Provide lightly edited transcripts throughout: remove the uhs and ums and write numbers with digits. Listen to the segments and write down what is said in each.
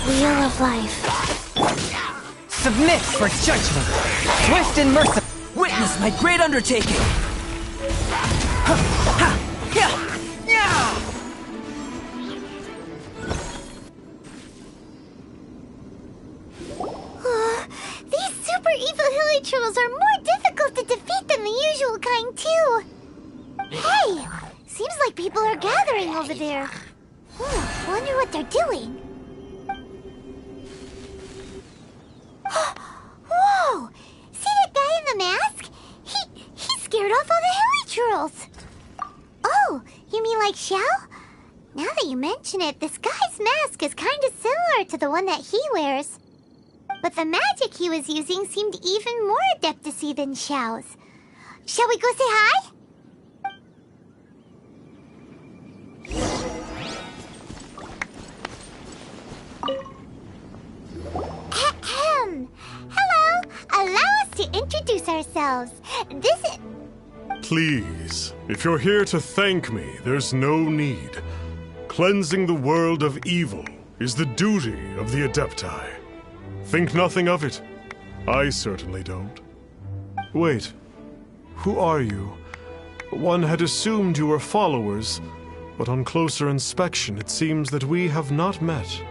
Wheel of life. Submit for judgment! Swift and merciful! Witness my great undertaking! These super evil hilly trolls are more difficult to defeat than the usual kind, too. Hey! Seems like people are gathering over there. Wonder what they're doing. Whoa! See that guy in the mask? He scared off all the hilly trolls. Oh, you mean like Xiao? Now that you mention it, this guy's mask is kind of similar to the one that he wears. But the magic he was using seemed even more adeptus-y than Xiao's. Shall we go say hi? Ahem. Hello. Allow us to introduce ourselves. This is... Please, if you're here to thank me, there's no need. Cleansing the world of evil is the duty of the Adepti. Think nothing of it. I certainly don't. Wait, who are you? One had assumed you were followers, but on closer inspection it seems that we have not met.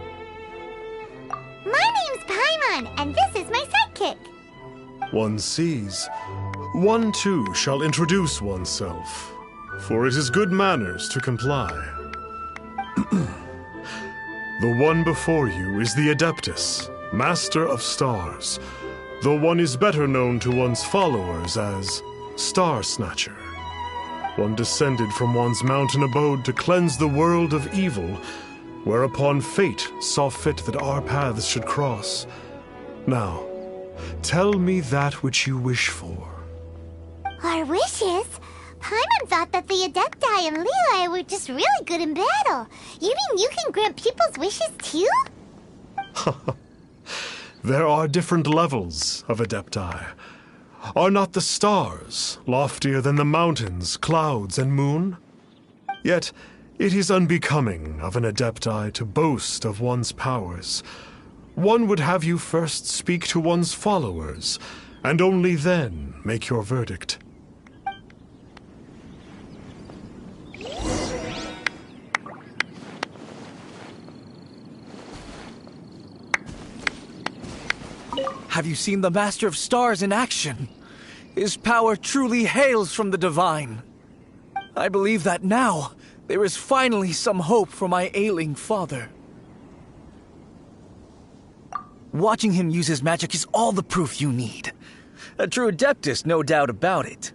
My name's Paimon, and this is my sidekick. One sees. One too shall introduce oneself, for it is good manners to comply. The one before you is the Adeptus, Master of Stars, though one is better known to one's followers as Star Snatcher. One descended from one's mountain abode to cleanse the world of evil, whereupon fate saw fit that our paths should cross. Now, tell me that which you wish for. Our wishes? Paimon thought that the Adepti and Leela were just really good in battle. You mean you can grant people's wishes too? There are different levels of Adepti. Are not the stars loftier than the mountains, clouds, and moon? Yet, it is unbecoming of an Adepti to boast of one's powers. One would have you first speak to one's followers, and only then make your verdict. Have you seen the Master of Stars in action? His power truly hails from the divine. I believe that now there is finally some hope for my ailing father. Watching him use his magic is all the proof you need. A true Adeptus, no doubt about it.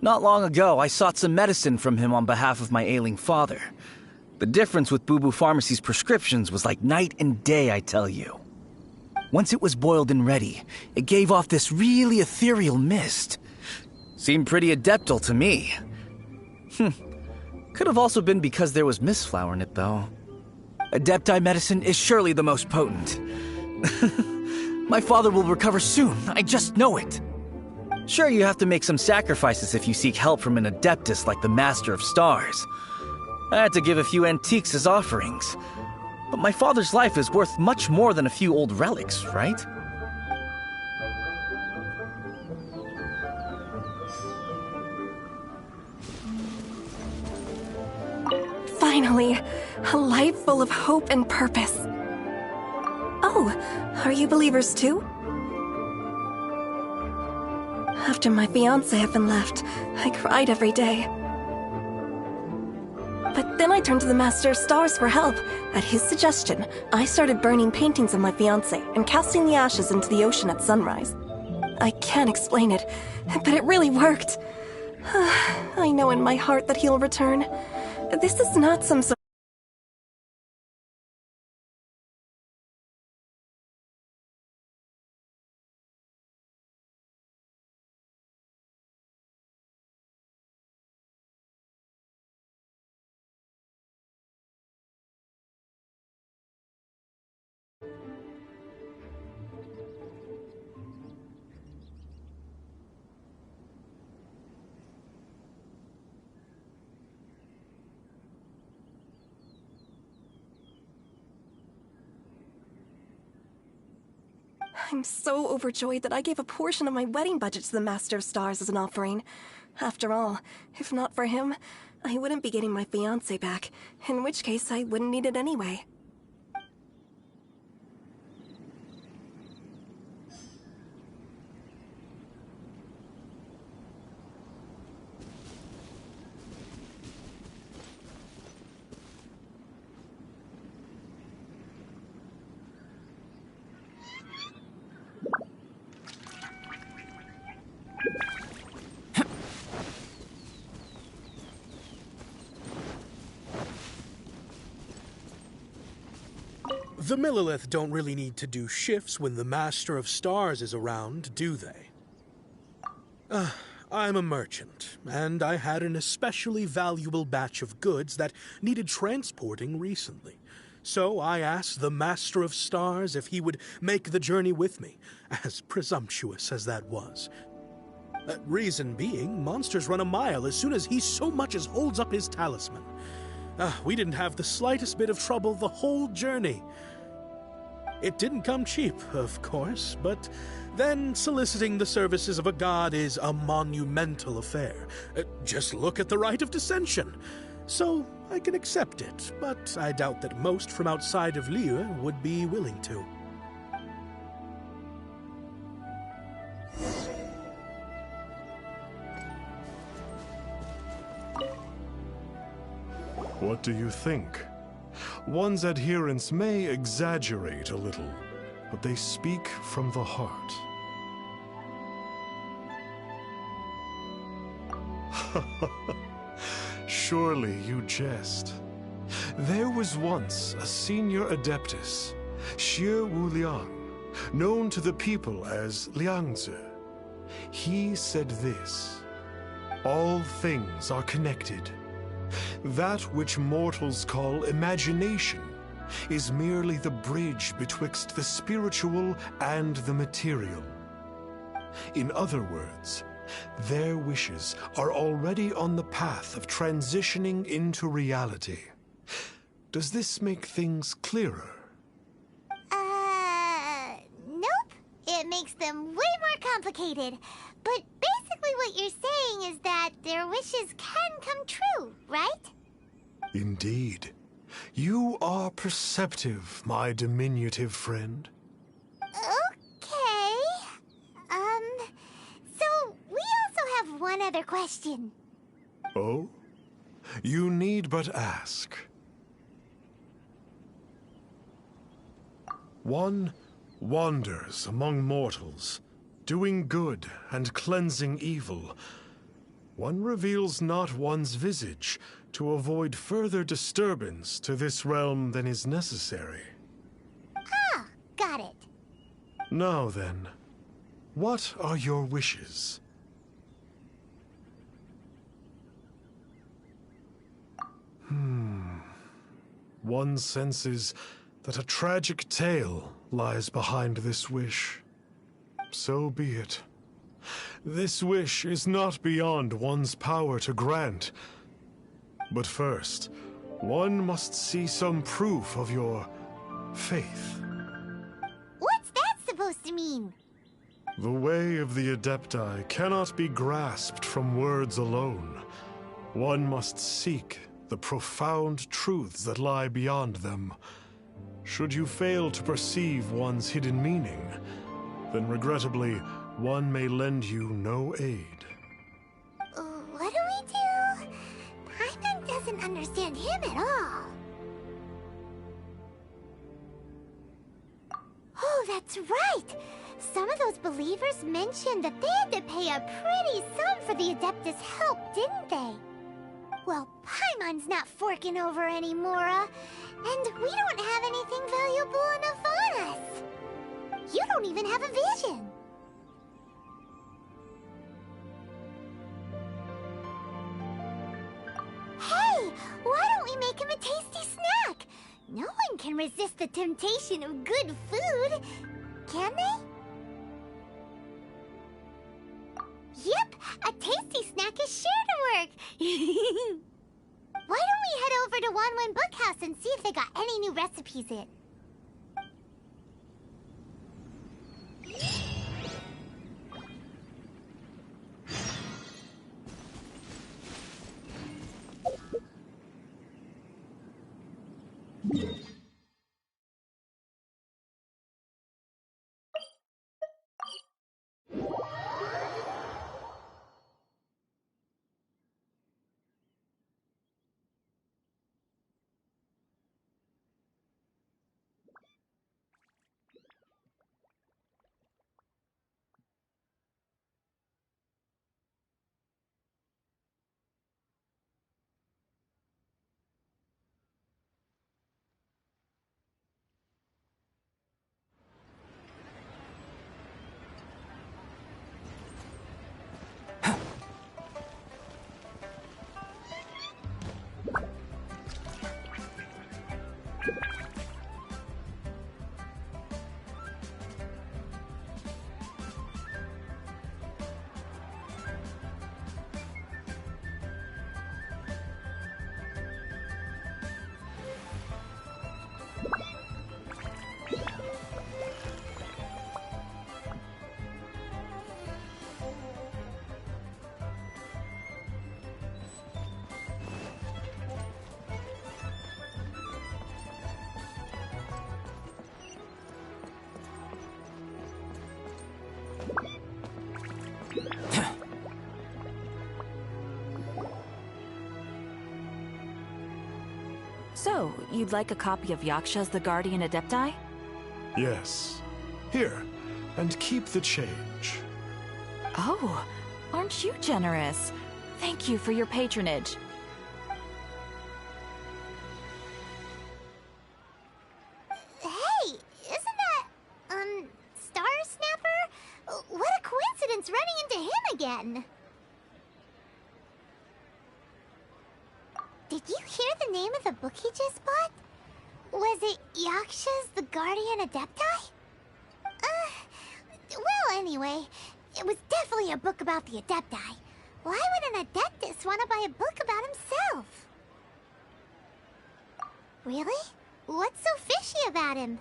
Not long ago, I sought some medicine from him on behalf of my ailing father. The difference with Boo Boo Pharmacy's prescriptions was like night and day, I tell you. Once it was boiled and ready, it gave off this really ethereal mist. Seemed pretty adeptal to me. Could have also been because there was mistflower in it, though. Adepti medicine is surely the most potent. My father will recover soon, I just know it. Sure, you have to make some sacrifices if you seek help from an Adeptus like the Master of Stars. I had to give a few antiques as offerings. But my father's life is worth much more than a few old relics, right? Finally, a life full of hope and purpose. Oh, are you believers too? After my fiancé had been left, I cried every day. But then I turned to the Master of Stars for help. At his suggestion, I started burning paintings of my fiancé and casting the ashes into the ocean at sunrise. I can't explain it, but it really worked. I know in my heart that he'll return. This is not some sort. I'm so overjoyed that I gave a portion of my wedding budget to the Master of Stars as an offering. After all, if not for him, I wouldn't be getting my fiancé back, in which case I wouldn't need it anyway. The Millilith don't really need to do shifts when the Master of Stars is around, do they? I'm a merchant, and I had an especially valuable batch of goods that needed transporting recently. So I asked the Master of Stars if he would make the journey with me, as presumptuous as that was. Reason being, monsters run a mile as soon as he so much as holds up his talisman. We didn't have the slightest bit of trouble the whole journey. It didn't come cheap, of course, but then soliciting the services of a god is a monumental affair. Just look at the Rite of Dissension. So I can accept it, but I doubt that most from outside of Liyue would be willing to. What do you think? One's adherents may exaggerate a little, but they speak from the heart. Surely you jest. There was once a senior adeptus, Xie Wuliang, known to the people as Liangzi. He said this: all things are connected. That which mortals call imagination is merely the bridge betwixt the spiritual and the material. In other words, their wishes are already on the path of transitioning into reality. Does this make things clearer? Nope. It makes them way more complicated. But basically what you're saying is that their wishes can come true, right? Indeed. You are perceptive, my diminutive friend. Okay. So we also have one other question. Oh? You need but ask. One wanders among mortals, doing good and cleansing evil. One reveals not one's visage to avoid further disturbance to this realm than is necessary. Ah, got it. Now then, what are your wishes? One senses that a tragic tale lies behind this wish. So be it. This wish is not beyond one's power to grant. But first, one must see some proof of your faith. What's that supposed to mean? The way of the Adepti cannot be grasped from words alone. One must seek the profound truths that lie beyond them. Should you fail to perceive one's hidden meaning, then regrettably, one may lend you no aid. What do we do? Paimon doesn't understand him at all. Oh, that's right! Some of those believers mentioned that they had to pay a pretty sum for the Adeptus' help, didn't they? Well, Paimon's not forking over anymore, and we don't have anything valuable enough on us. You don't even have a vision. Hey, why don't we make him a tasty snack? No one can resist the temptation of good food, can they? Yep, a tasty snack is sure to work. Why don't we head over to Wanwen Bookhouse and see if they got any new recipes in? So, you'd like a copy of Yaksha's The Guardian Adepti? Yes. Here, and keep the change. Oh, aren't you generous? Thank you for your patronage. Hey, isn't that, Star Snapper? What a coincidence running into him again. Did you hear the name of the book he just bought? Was it Yaksha's The Guardian Adepti? Well, anyway, it was definitely a book about the Adepti. Why would an Adeptus want to buy a book about himself? Really? What's so fishy about him?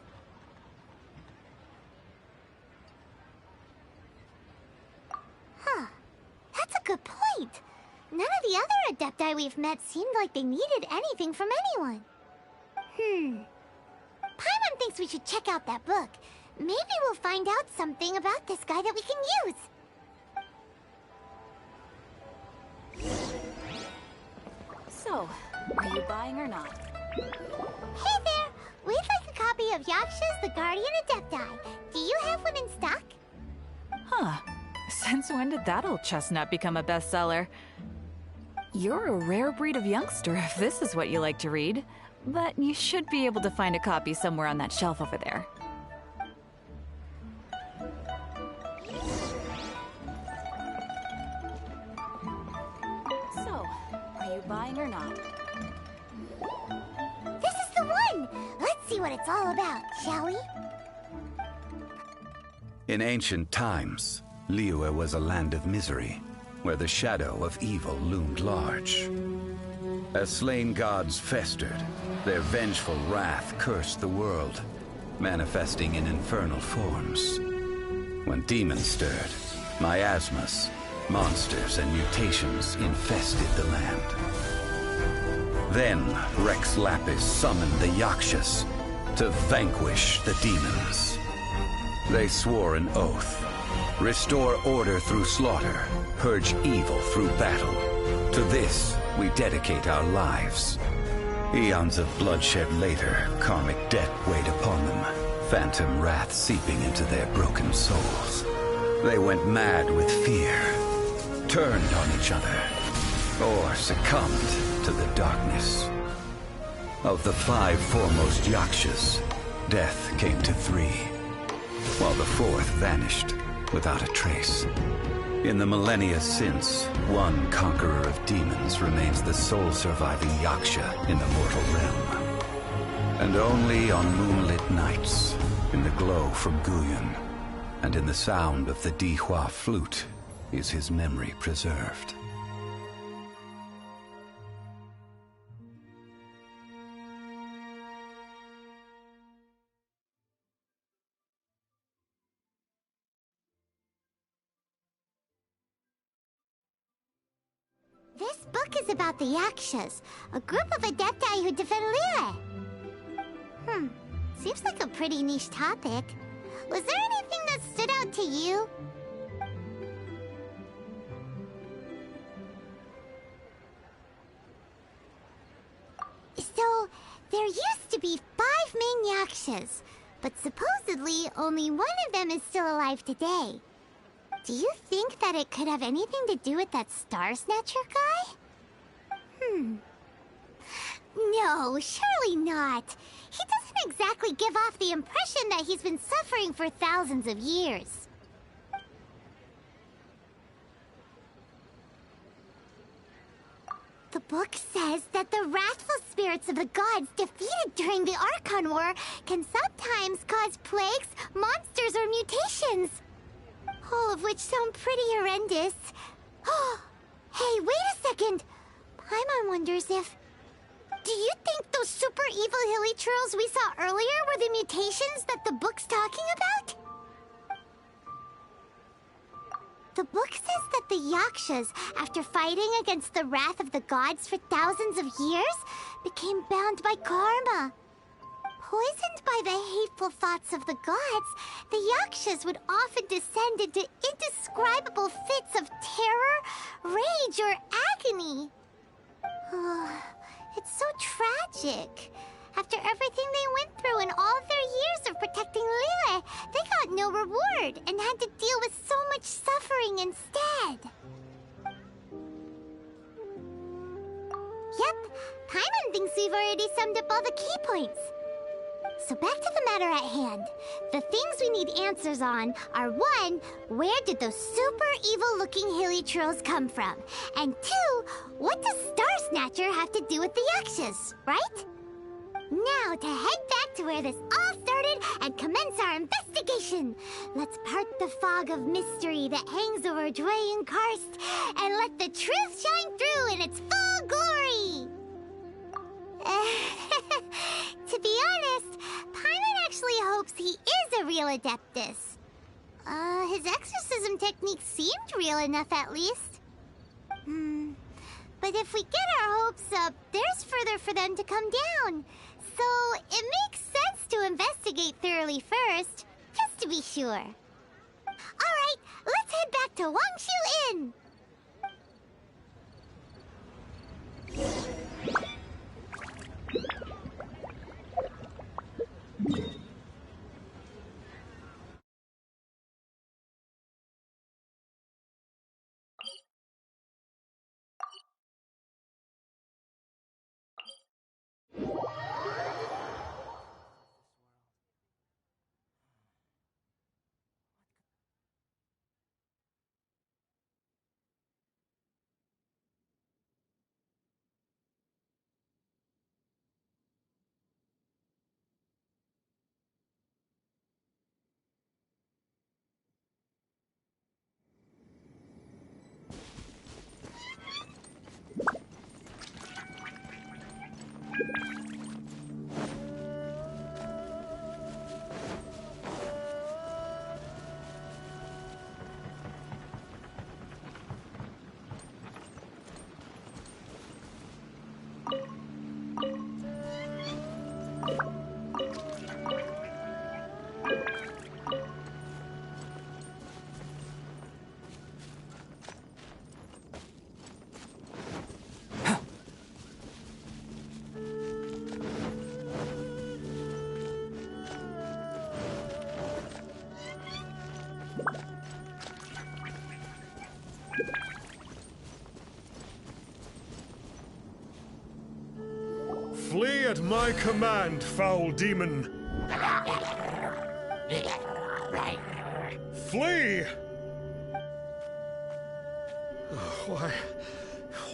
Huh. That's a good point. None of the other Adepti we've met seemed like they needed anything from anyone. Paimon thinks we should check out that book. Maybe we'll find out something about this guy that we can use. So, are you buying or not? Hey there! We'd like a copy of Yaksha's The Guardian Adepti. Do you have one in stock? Huh. Since when did that old chestnut become a bestseller? You're a rare breed of youngster if this is what you like to read. But you should be able to find a copy somewhere on that shelf over there. So, are you buying or not? This is the one! Let's see what it's all about, shall we? In ancient times, Liyue was a land of misery, where the shadow of evil loomed large. As slain gods festered, their vengeful wrath cursed the world, manifesting in infernal forms. When demons stirred, miasmas, monsters, and mutations infested the land. Then Rex Lapis summoned the Yakshas to vanquish the demons. They swore an oath: restore order through slaughter, purge evil through battle. To this, we dedicate our lives. Eons of bloodshed later, karmic debt weighed upon them, phantom wrath seeping into their broken souls. They went mad with fear, turned on each other, or succumbed to the darkness. Of the 5 foremost Yakshas, death came to 3, while the 4th vanished without a trace. In the millennia since, one conqueror of demons remains the sole surviving Yaksha in the mortal realm. And only on moonlit nights, in the glow from Guyon, and in the sound of the Dihua flute, is his memory preserved. This book is about the Yakshas, a group of Adepti who defend Liyue. Seems like a pretty niche topic. Was there anything that stood out to you? So, there used to be 5 main Yakshas, but supposedly only one of them is still alive today. Do you think that it could have anything to do with that Star Snatcher guy? No, surely not. He doesn't exactly give off the impression that he's been suffering for thousands of years. The book says that the wrathful spirits of the gods defeated during the Archon War can sometimes cause plagues, monsters, or mutations. All of which sound pretty horrendous. Hey, wait a second! Paimon wonders if... Do you think those super evil hilly churls we saw earlier were the mutations that the book's talking about? The book says that the Yakshas, after fighting against the wrath of the gods for thousands of years, became bound by karma. Poisoned by the hateful thoughts of the gods, the Yakshas would often descend into indescribable fits of terror, rage, or agony. It's so tragic. After everything they went through in all of their years of protecting Liyue, they got no reward and had to deal with so much suffering instead. Yep, Paimon thinks we've already summed up all the key points. So back to the matter at hand. The things we need answers on are 1, where did those super evil-looking hilly trolls come from? And 2, what does Star Snatcher have to do with the Yakshas, right? Now to head back to where this all started and commence our investigation. Let's part the fog of mystery that hangs over Dwayne Karst and let the truth shine through in its full glory. To be honest, Paimon actually hopes he is a real Adeptus. His exorcism technique seemed real enough at least. But if we get our hopes up, there's further for them to come down. So it makes sense to investigate thoroughly first, just to be sure. Alright, let's head back to Wangshu Inn! Flee at my command, foul demon! Flee!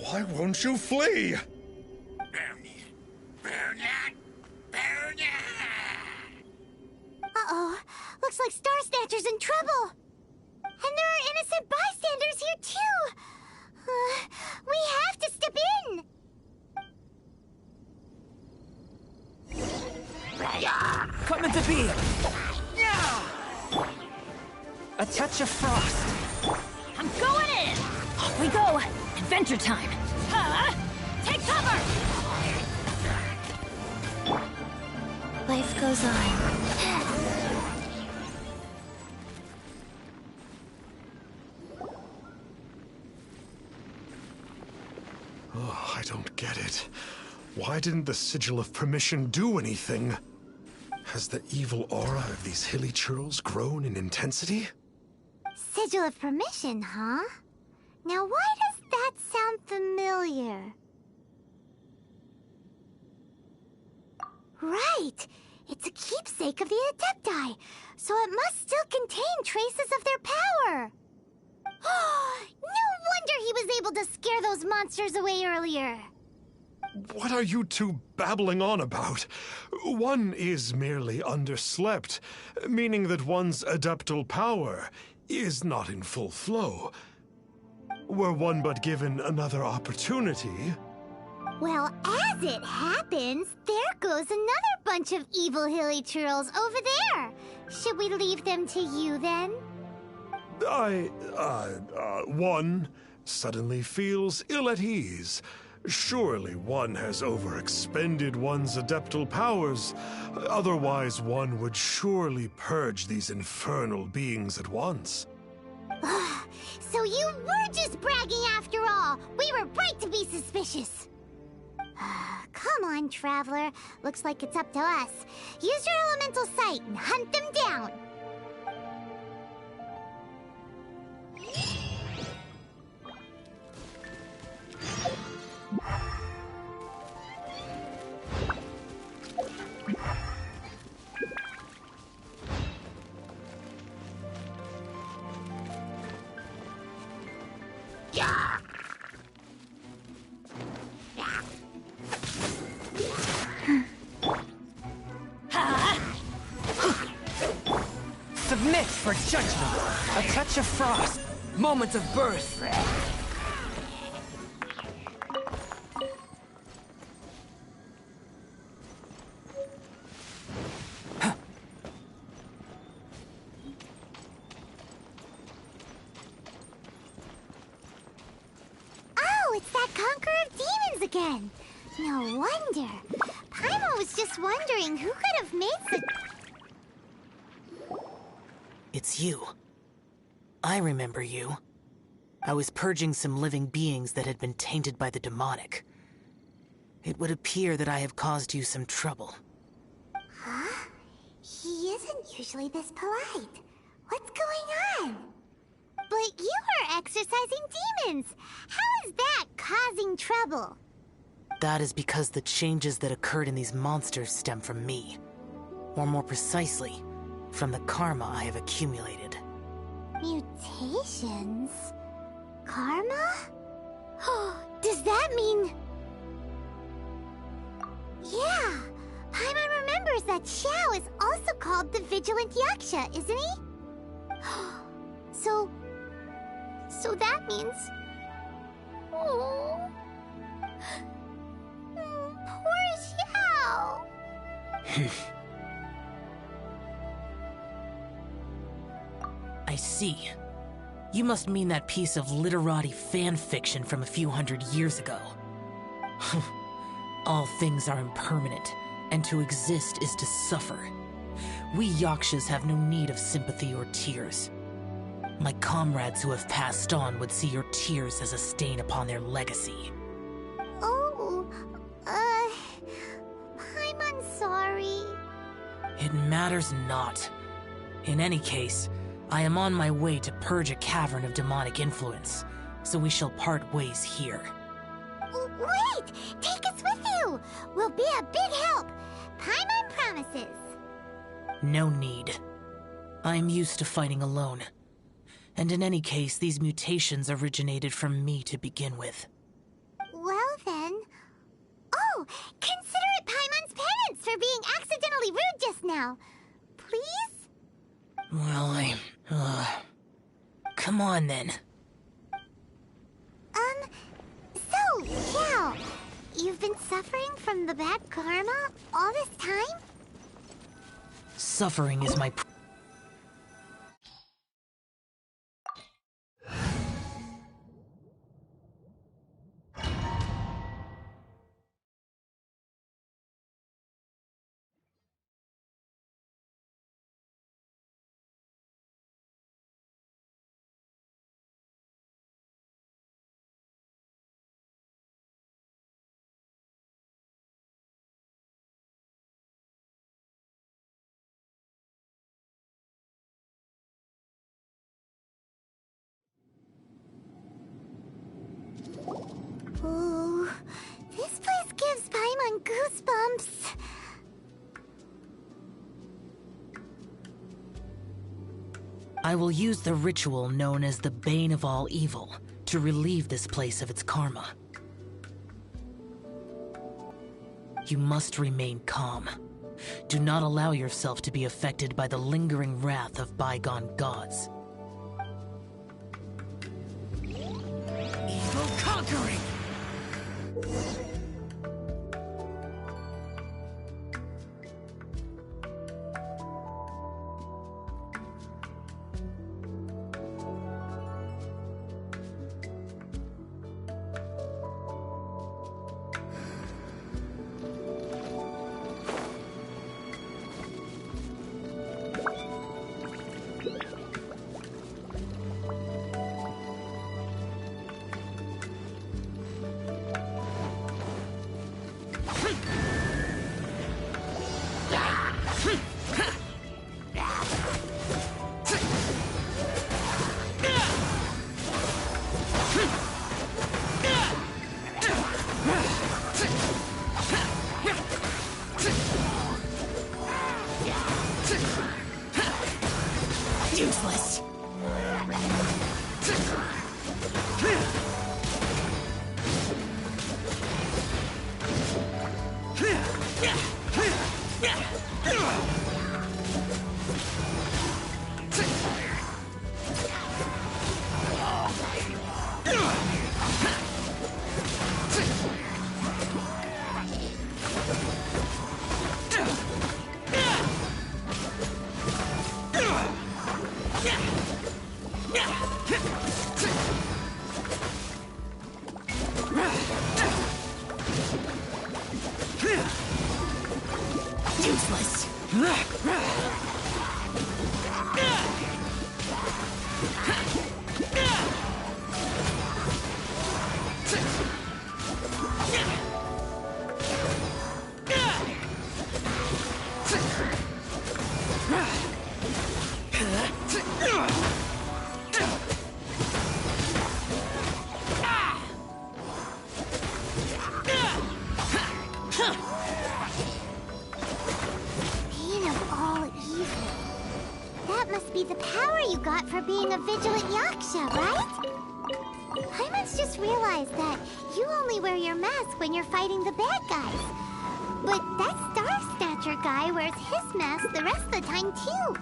Why won't you flee? Uh-oh, looks like Star Snatcher's in trouble. And there are innocent bystanders here too. We have to step in. Coming to be! A touch of frost. I'm going in! Off we go! Adventure time! Take cover! Life goes on. Oh, I don't get it. Why didn't the Sigil of Permission do anything? Has the evil aura of these hilly churls grown in intensity? Sigil of Permission, huh? Now why does that sound familiar? Right! It's a keepsake of the Adepti, so it must still contain traces of their power! No wonder he was able to scare those monsters away earlier! What are you two babbling on about? One is merely underslept, meaning that one's adeptal power is not in full flow. Were one but given another opportunity... Well, as it happens, there goes another bunch of evil hilly churls over there. Should we leave them to you, then? One suddenly feels ill at ease. Surely one has overexpended one's adeptal powers. Otherwise, one would surely purge these infernal beings at once. So you were just bragging after all! We were right to be suspicious! Come on, Traveler. Looks like it's up to us. Use your elemental sight and hunt them down! Submit for judgment. A touch of frost. Moment of birth. Oh, it's that Conqueror of Demons again! No wonder. Paimon was just wondering who could have made such... It's you. I remember you. I was purging some living beings that had been tainted by the demonic. It would appear that I have caused you some trouble. Huh? He isn't usually this polite. What's going on? But you are exorcising demons! How is that causing trouble? That is because the changes that occurred in these monsters stem from me. Or more precisely, from the karma I have accumulated. Mutations? Karma? Does that mean... Yeah! Paimon remembers that Xiao is also called the Vigilant Yaksha, isn't he? So that means... Oh... Poor Xiao! I see. You must mean that piece of literati fan fiction from a few hundred years ago. All things are impermanent, and to exist is to suffer. We Yakshas have no need of sympathy or tears. My comrades who have passed on would see your tears as a stain upon their legacy. Oh, I'm sorry. It matters not. In any case, I am on my way to purge a cavern of demonic influence, so we shall part ways here. Wait! Take us with you! We'll be a big help! Paimon promises! No need. I am used to fighting alone. And in any case, these mutations originated from me to begin with. Well then... Oh! Consider it Paimon's penance for being accidentally rude just now! Please? Well, come on then. So, Xiao, you've been suffering from the bad karma all this time? Suffering is my... Ooh, this place gives Paimon goosebumps. I will use the ritual known as the Bane of All Evil to relieve this place of its karma. You must remain calm. Do not allow yourself to be affected by the lingering wrath of bygone gods. Evil conquering! Useless. Useless. Bane of all evil. That must be the power you got for being a vigilant Yaksha, right? Paimon just realized that you only wear your mask when you're fighting the bad guys. But that Star Snatcher guy wears his mask the rest of the time, too.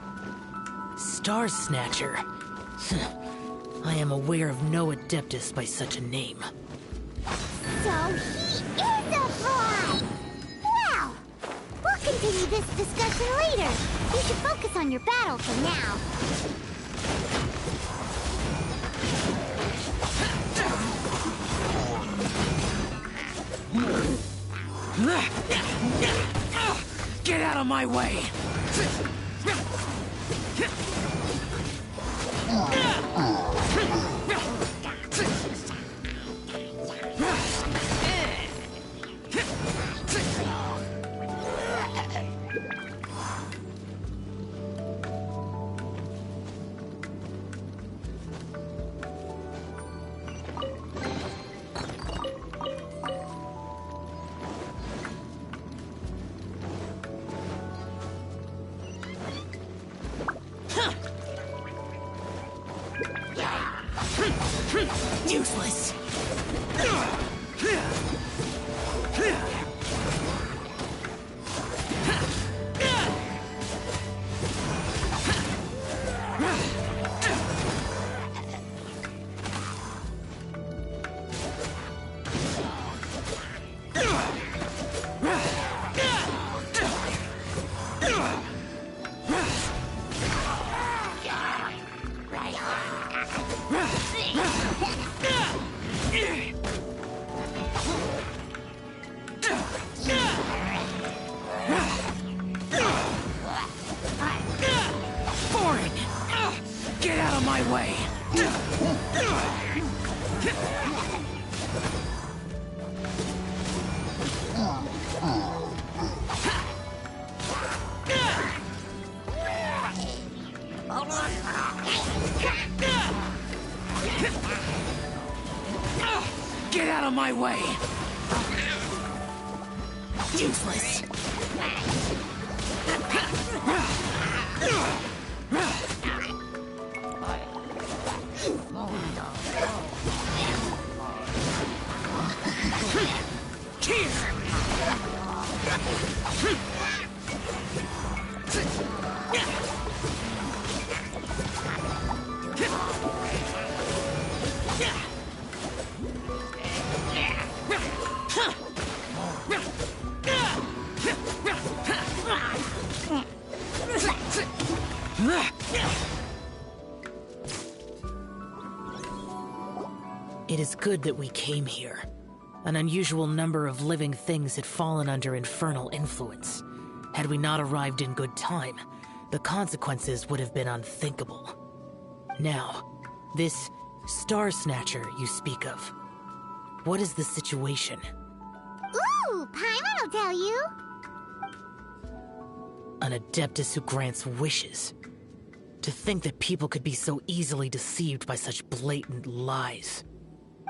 Star Snatcher. I am aware of no Adeptus by such a name. So he is a fraud! Well, we'll continue this discussion later. You should focus on your battle for now. Get out of my way! Useless. Get out of my way! Get out of my way! Useless. It is good that we came here. An unusual number of living things had fallen under infernal influence. Had we not arrived in good time, the consequences would have been unthinkable. Now, this Star Snatcher you speak of, what is the situation? Ooh, Paimon will tell you. An Adeptus who grants wishes. To think that people could be so easily deceived by such blatant lies.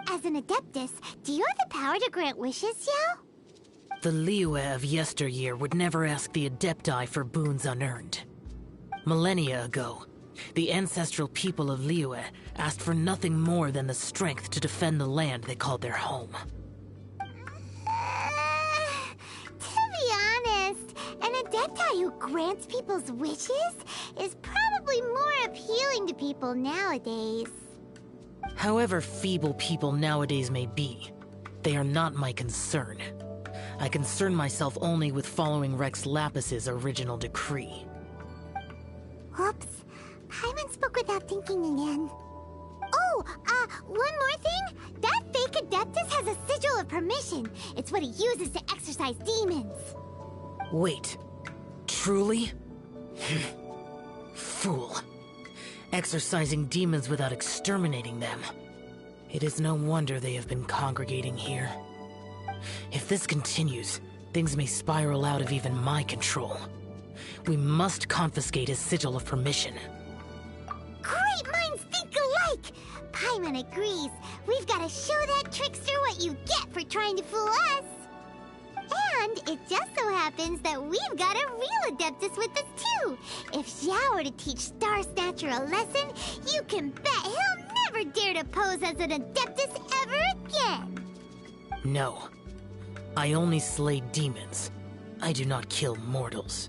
As an Adeptus, do you have the power to grant wishes, Xiao? The Liyue of yesteryear would never ask the Adepti for boons unearned. Millennia ago, The ancestral people of Liyue asked for nothing more than the strength to defend the land they called their home. To be honest, an Adepti who grants people's wishes is probably more appealing to people nowadays. However feeble people nowadays may be, they are not my concern. I concern myself only with following Rex Lapis's original decree. Whoops. Paimon spoke without thinking again. Oh, one more thing. That fake Adeptus has a sigil of permission. It's what he uses to exorcise demons. Wait. Truly? Fool. Exorcising demons without exterminating them. It is no wonder they have been congregating here. If this continues, things may spiral out of even my control. We must confiscate his sigil of permission. Great minds think alike! Paimon agrees. We've got to show that trickster what you get for trying to fool us. And it just so happens that we've got a real Adeptus with us too. If Xiao were to teach Star Snatcher a lesson, you can bet he'll never dare to pose as an Adeptus ever again. No. I only slay demons. I do not kill mortals.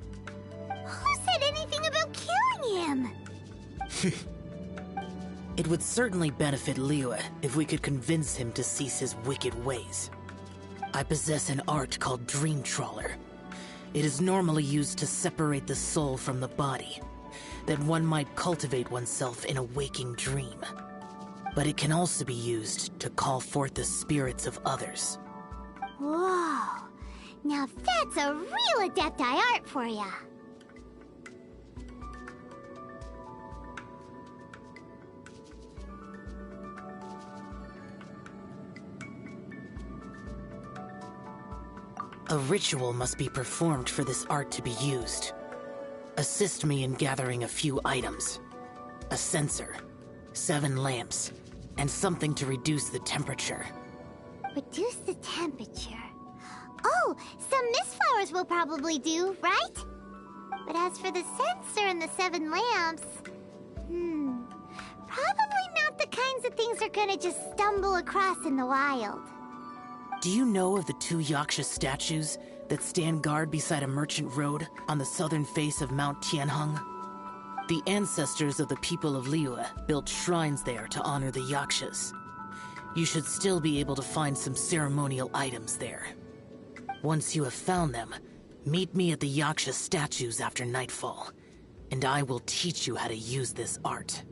Who said anything about killing him? It would certainly benefit Liyue if we could convince him to cease his wicked ways. I possess an art called Dream Trawler. It is normally used to separate the soul from the body, that one might cultivate oneself in a waking dream. But it can also be used to call forth the spirits of others. Whoa. Now that's a real Adepti art for ya. A ritual must be performed for this art to be used. Assist me in gathering a few items. A censer, 7 lamps, and something to reduce the temperature. Reduce the temperature. Oh, some mist flowers will probably do, right? But as for the censer and the 7 lamps... probably not the kinds of things they're gonna just stumble across in the wild. Do you know of the 2 Yaksha statues that stand guard beside a merchant road on the southern face of Mount Tianheng? The ancestors of the people of Liyue built shrines there to honor the Yakshas. You should still be able to find some ceremonial items there. Once you have found them, meet me at the Yaksha statues after nightfall, and I will teach you how to use this art.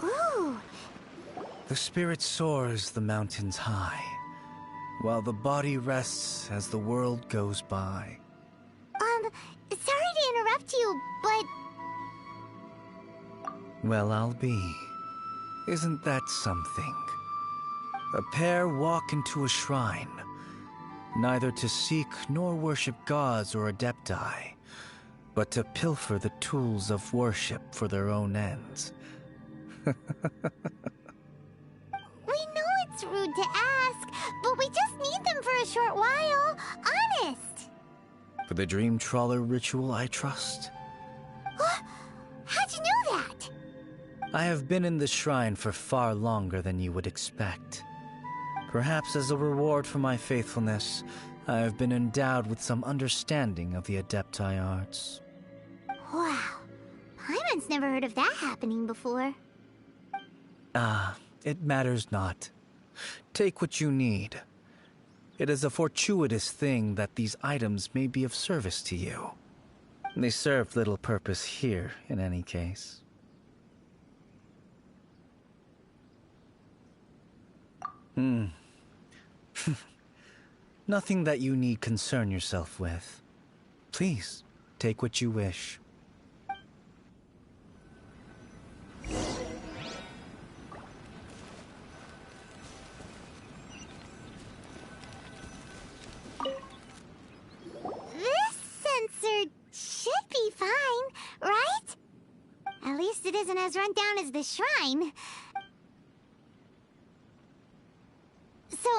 Ooh. The spirit soars the mountains high, while the body rests as the world goes by. Sorry to interrupt you, but... Well, I'll be. Isn't that something? A pair walk into a shrine. neither to seek nor worship gods or adepti, but to pilfer the tools of worship for their own ends. We know it's rude to ask, but we just need them for a short while. Honest. For the Dream Trawler ritual, I trust. How'd you know that? I have been in the shrine for far longer than you would expect. Perhaps as a reward for my faithfulness, I have been endowed with some understanding of the Adepti arts. Wow. Paimon's never heard of that happening before. It matters not. Take what you need. It is a fortuitous thing that these items may be of service to you. They serve little purpose here, in any case. Nothing that you need concern yourself with. Please, take what you wish. This sensor should be fine, right? At least it isn't as run down as the shrine. So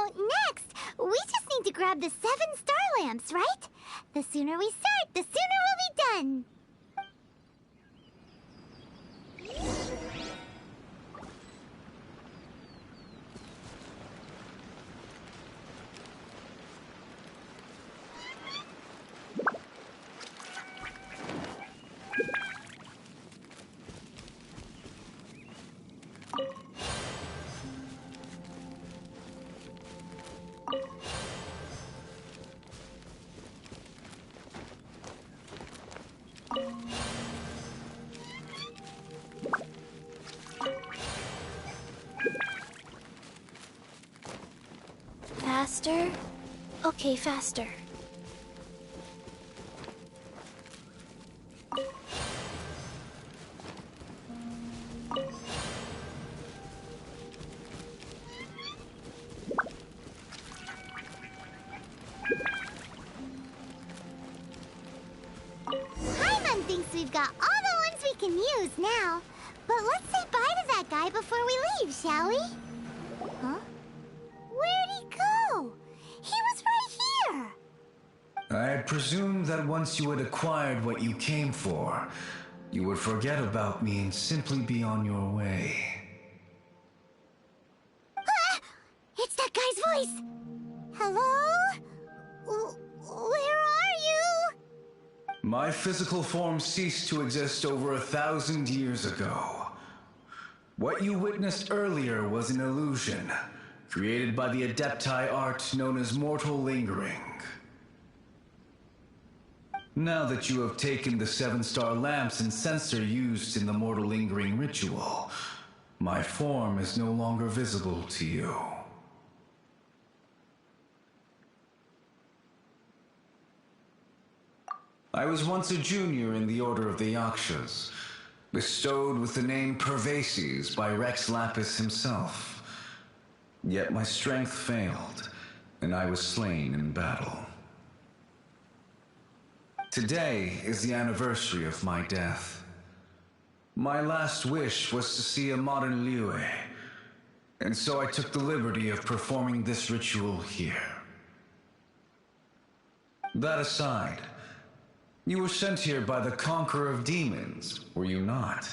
next, we just need to grab the 7 star lamps, right? The sooner we start, the sooner we'll be done. Faster? Okay, faster. Paimon thinks we've got all the ones we can use now. But let's say bye to that guy before we leave, shall we? Huh? Where'd he go? He was right here! I had presumed that once you had acquired what you came for, you would forget about me and simply be on your way. Ah! It's that guy's voice! Hello? Where are you? My physical form ceased to exist over 1,000 years ago. What you witnessed earlier was an illusion, created by the Adepti art known as mortal lingering. Now that you have taken the 7-star lamps and sensor used in the mortal lingering ritual, my form is no longer visible to you. I was once a junior in the Order of the Yakshas, bestowed with the name Pervases by Rex Lapis himself. Yet my strength failed, and I was slain in battle. Today is the anniversary of my death. My last wish was to see a modern Liyue, and so I took the liberty of performing this ritual here. That aside, you were sent here by the Conqueror of Demons, were you not?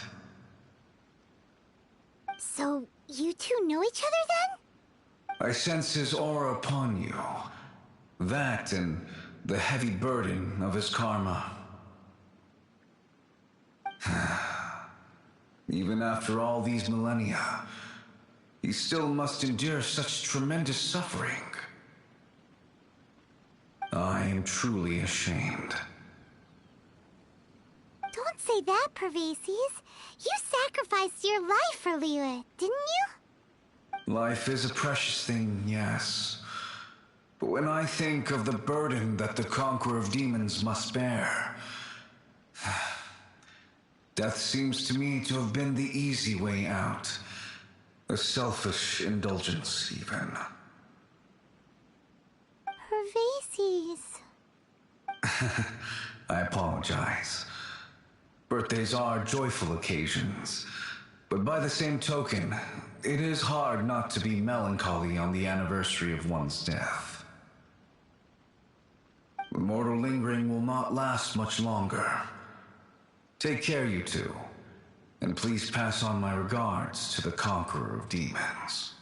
So, you two know each other then? I sense his aura upon you. That and the heavy burden of his karma. Even after all these millennia, he still must endure such tremendous suffering. I am truly ashamed. Don't say that, Pervases. You sacrificed your life for Liyue, didn't you? Life is a precious thing, yes. But when I think of the burden that the Conqueror of Demons must bear, death seems to me to have been the easy way out. A selfish indulgence, even. Pervases? apologies. I apologize. Birthdays are joyful occasions, but by the same token, it is hard not to be melancholy on the anniversary of one's death. Mortal lingering will not last much longer. Take care, you two, and please pass on my regards to the conqueror of demons.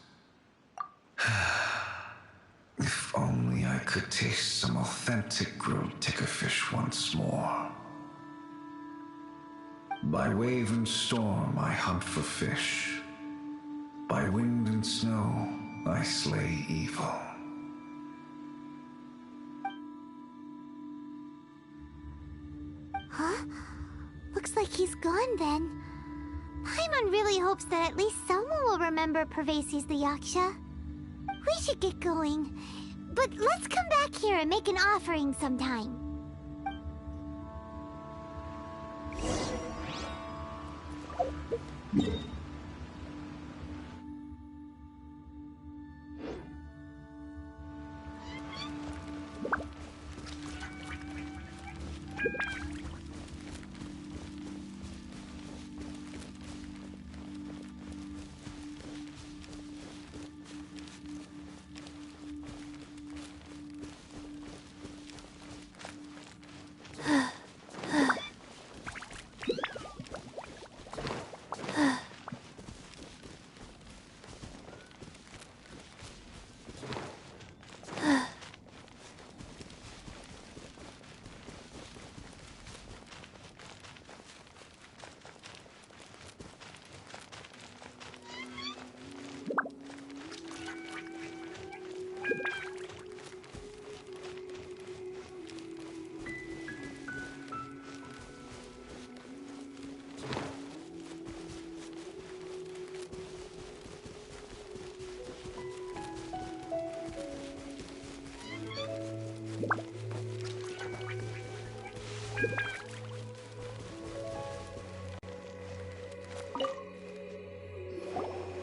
If only I could taste some authentic grilled tickerfish once more. By wave and storm I hunt for fish. By wind and snow I slay evil. Huh? Looks like he's gone then. Paimon really hopes that at least someone will remember Pervasi's the Yaksha. We should get going. But let's come back here and make an offering sometime.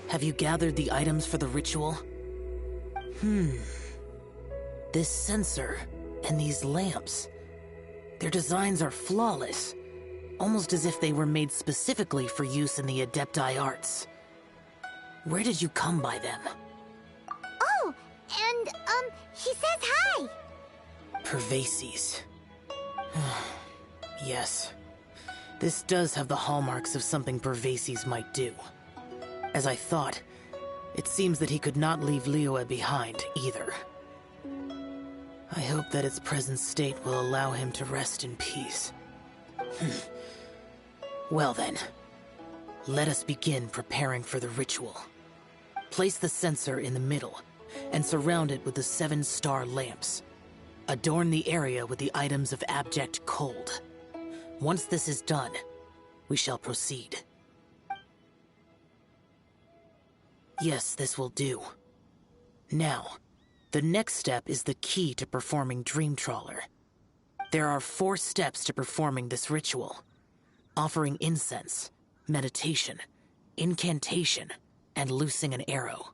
Have you gathered the items for the ritual? This sensor and these lamps. Their designs are flawless, almost as if they were made specifically for use in the Adepti arts. Where did you come by them? Oh, and, he says hi! Pervasi's. Yes. This does have the hallmarks of something Pervasi's might do. As I thought, it seems that he could not leave Liyue behind, either. I hope that its present state will allow him to rest in peace. Well then, let us begin preparing for the ritual. Place the censer in the middle, and surround it with the 7-star lamps. Adorn the area with the items of abject cold. Once this is done, we shall proceed. Yes, this will do. Now, the next step is the key to performing Dream Trawler. There are 4 steps to performing this ritual. Offering incense, meditation, incantation, and loosing an arrow.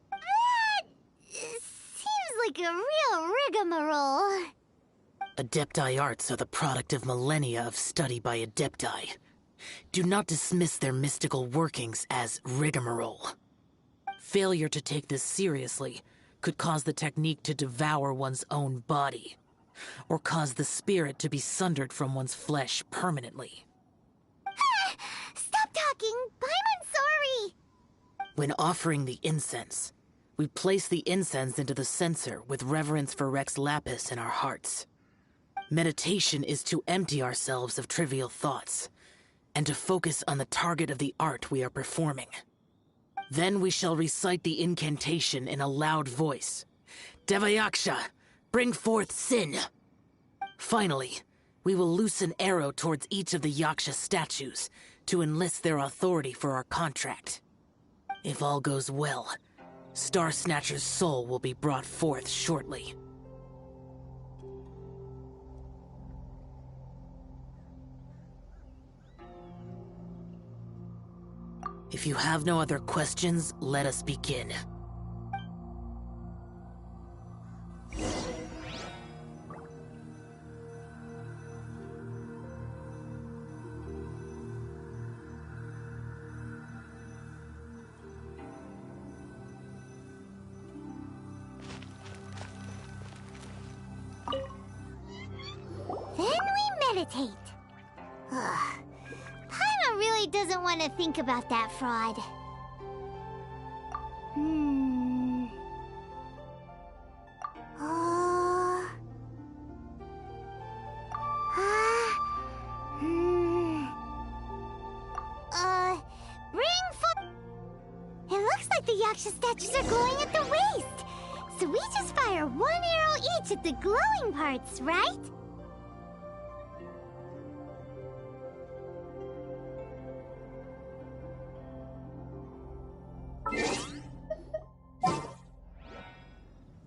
That seems like a real rigmarole. Adepti arts are the product of millennia of study by Adepti. Do not dismiss their mystical workings as rigmarole. Failure to take this seriously could cause the technique to devour one's own body, or cause the spirit to be sundered from one's flesh permanently. Stop talking! I'm sorry! When offering the incense, we place the incense into the censer with reverence for Rex Lapis in our hearts. Meditation is to empty ourselves of trivial thoughts, and to focus on the target of the art we are performing. Then we shall recite the incantation in a loud voice. Devayaksha, bring forth sin! Finally, we will loose an arrow towards each of the Yaksha statues to enlist their authority for our contract. If all goes well, Star Snatcher's soul will be brought forth shortly. If you have no other questions, let us begin. meditate. Ugh. Paimon really doesn't want to think about that fraud. It looks like the Yaksha statues are glowing at the waist. So we just fire one arrow each at the glowing parts, right?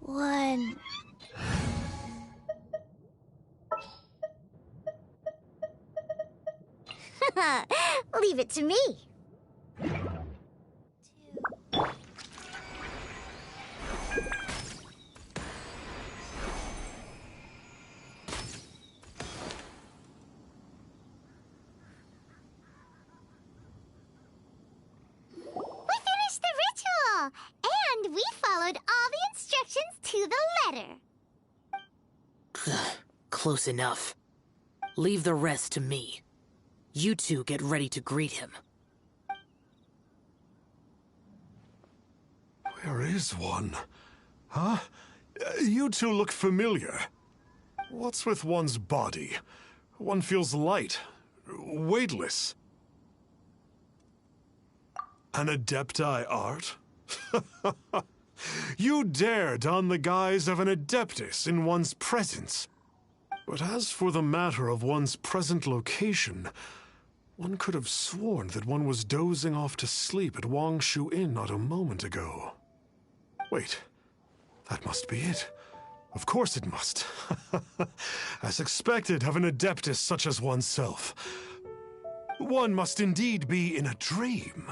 One. Leave it to me. And we followed all the instructions to the letter. Close enough. Leave the rest to me. You two get ready to greet him. Where is one? Huh? You two look familiar. What's with one's body? One feels light, weightless. An Adepti art? You dare don the guise of an Adeptus in one's presence. But as for the matter of one's present location, one could have sworn that one was dozing off to sleep at Wangshu Inn not a moment ago. Wait, that must be it. Of course it must. As expected of an Adeptus such as oneself. One must indeed be in a dream.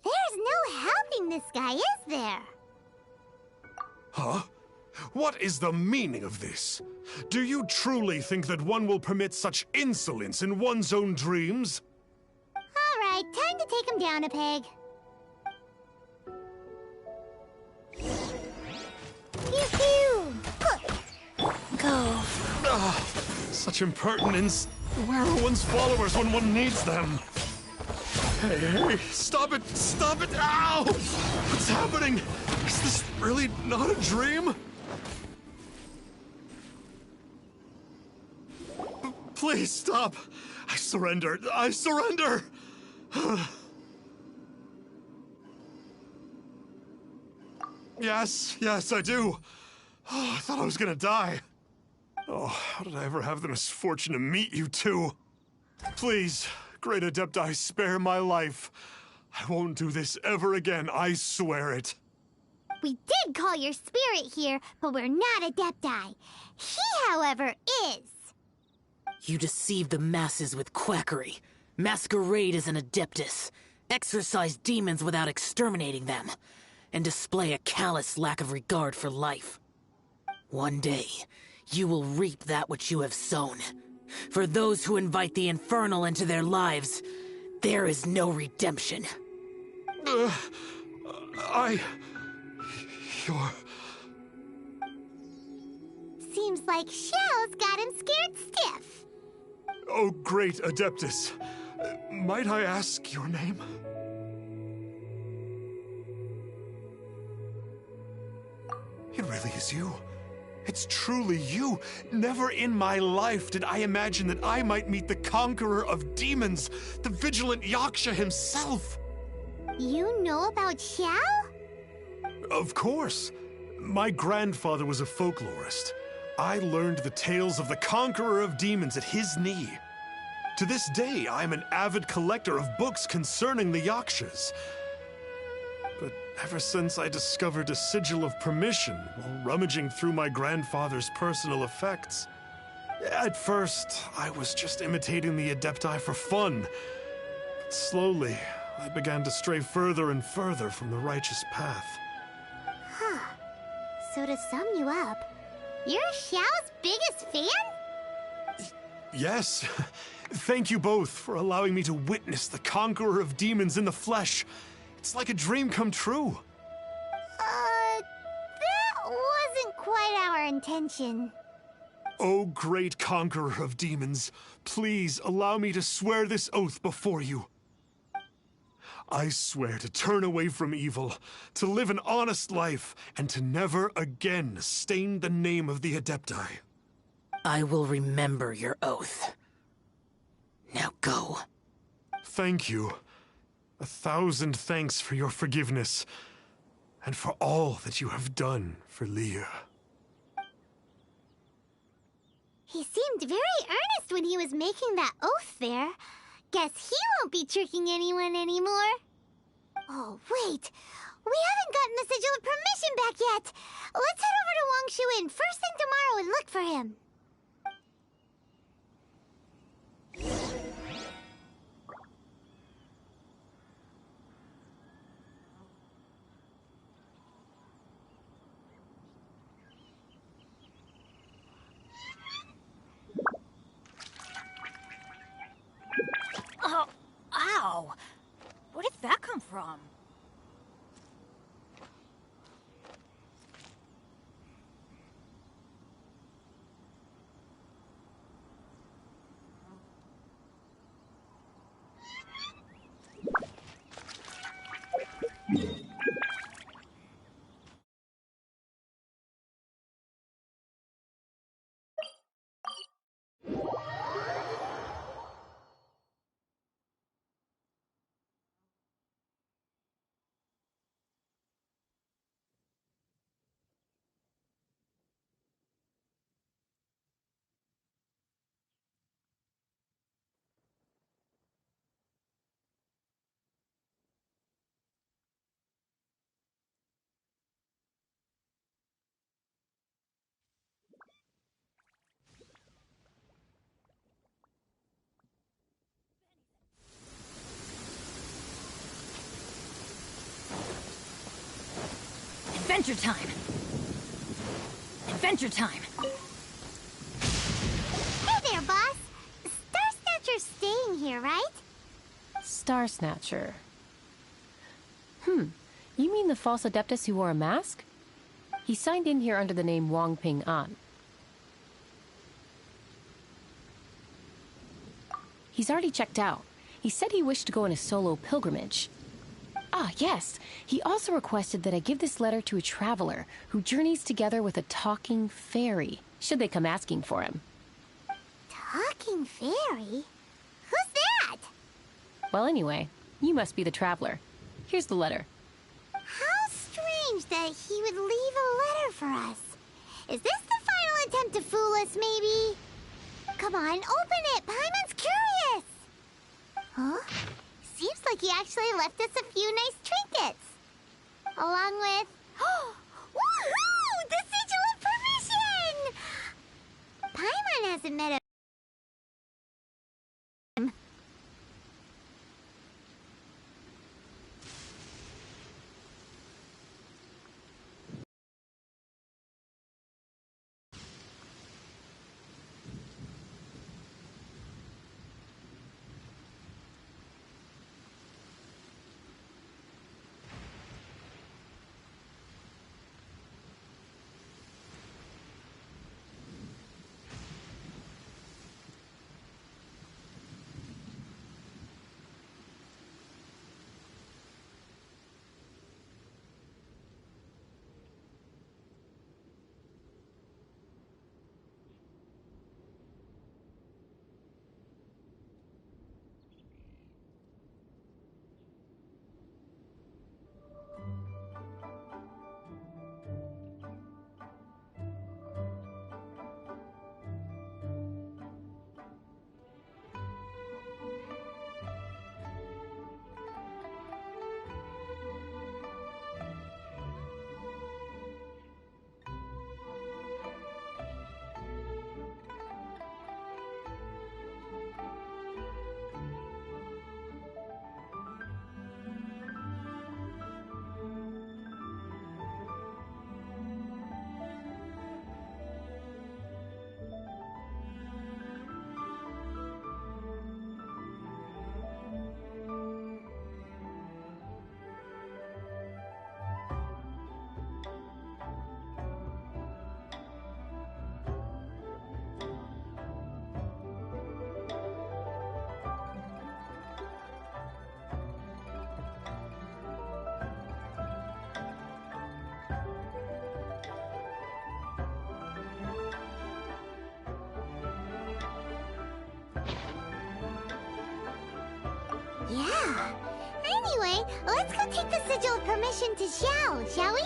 There's no helping this guy, is there? Huh? What is the meaning of this? Do you truly think that one will permit such insolence in one's own dreams? All right, time to take him down a peg. Pew-pew! Go. Such impertinence. Where are one's followers when one needs them? Hey, stop it! Stop it! Ow! What's happening? Is this really not a dream? Please stop! I surrender! I surrender! Yes, I do. Oh, I thought I was gonna die. Oh, how did I ever have the misfortune to meet you two? Please, Great Adepti, spare my life. I won't do this ever again, I swear it. We did call your spirit here, but we're not Adepti. He, however, is. You deceive the masses with quackery. Masquerade as an Adeptus. Exorcise demons without exterminating them. And display a callous lack of regard for life. One day, you will reap that which you have sown. For those who invite the infernal into their lives, there is no redemption. You're... Seems like Xiao's got him scared stiff. Oh, great Adeptus. Might I ask your name? It really is you. It's truly you. Never in my life did I imagine that I might meet the conqueror of demons, the vigilant Yaksha himself. You know about Xiao? Of course. My grandfather was a folklorist. I learned the tales of the conqueror of demons at his knee. To this day, I'm an avid collector of books concerning the Yakshas. But ever since I discovered a sigil of permission while rummaging through my grandfather's personal effects, at first, I was just imitating the Adepti for fun. But slowly, I began to stray further and further from the righteous path. Huh. So to sum you up, you're Xiao's biggest fan? Yes. Thank you both for allowing me to witness the conqueror of demons in the flesh. It's like a dream come true. That wasn't quite our intention. O great conqueror of demons, please allow me to swear this oath before you. I swear to turn away from evil, to live an honest life, and to never again stain the name of the Adepti. I will remember your oath. Now go. Thank you. 1,000 thanks for your forgiveness, and for all that you have done for Leah. He seemed very earnest when he was making that oath there. Guess he won't be tricking anyone anymore. Oh, wait. We haven't gotten the Sigil of Permission back yet. Let's head over to Wang Shuin first thing tomorrow and look for him. Oh, ow! Where did that come from? Adventure time! Adventure time! Hey there, boss. Star Snatcher's staying here, right? Star Snatcher. You mean the false Adeptus who wore a mask? He signed in here under the name Wang Ping An. He's already checked out. He said he wished to go on a solo pilgrimage. Ah, yes. He also requested that I give this letter to a traveler who journeys together with a talking fairy, should they come asking for him. Talking fairy? Who's that? Well, anyway, you must be the traveler. Here's the letter. How strange that he would leave a letter for us. Is this the final attempt to fool us, maybe? Come on, open it! Paimon's curious! Huh? Seems like he actually left us a few nice trinkets. Along with... Woohoo! The Sigil of Permission! Paimon hasn't met him. Yeah. Anyway, let's go take the sigil of permission to Xiao, shall we?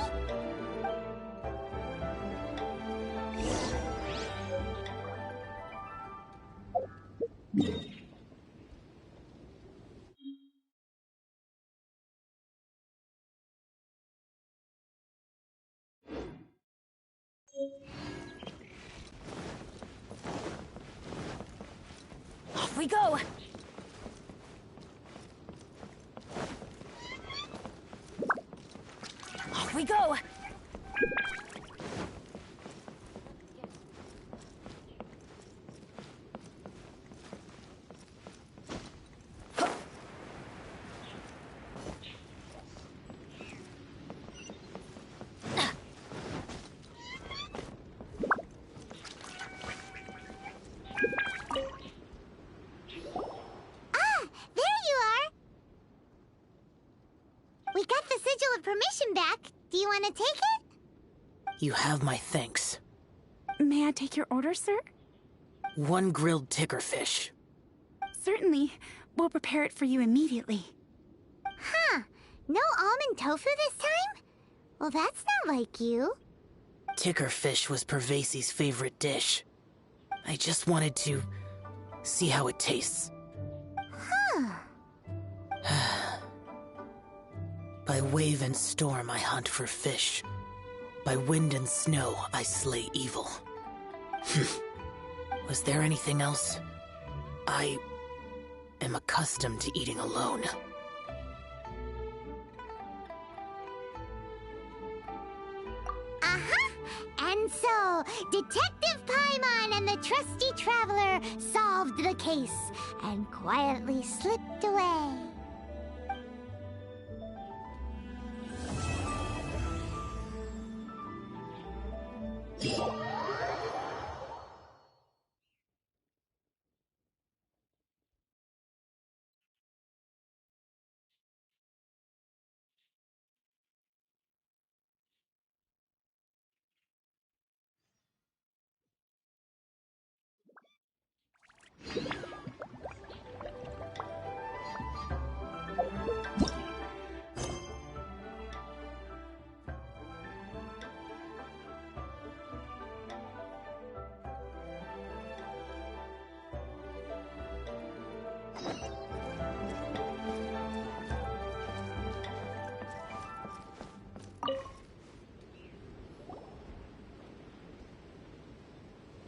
Off we go! Off we go! We got the sigil of permission back. Do you want to take it? You have my thanks. May I take your order, sir? 1 grilled tickerfish. Certainly. We'll prepare it for you immediately. Huh. No almond tofu this time? Well, that's not like you. Tickerfish was Pervasi's favorite dish. I just wanted to see how it tastes. Huh. By wave and storm I hunt for fish. By wind and snow I slay evil. Was there anything else? I am accustomed to eating alone. Uh-huh. And so, Detective Paimon and the trusty traveler solved the case and quietly slipped away.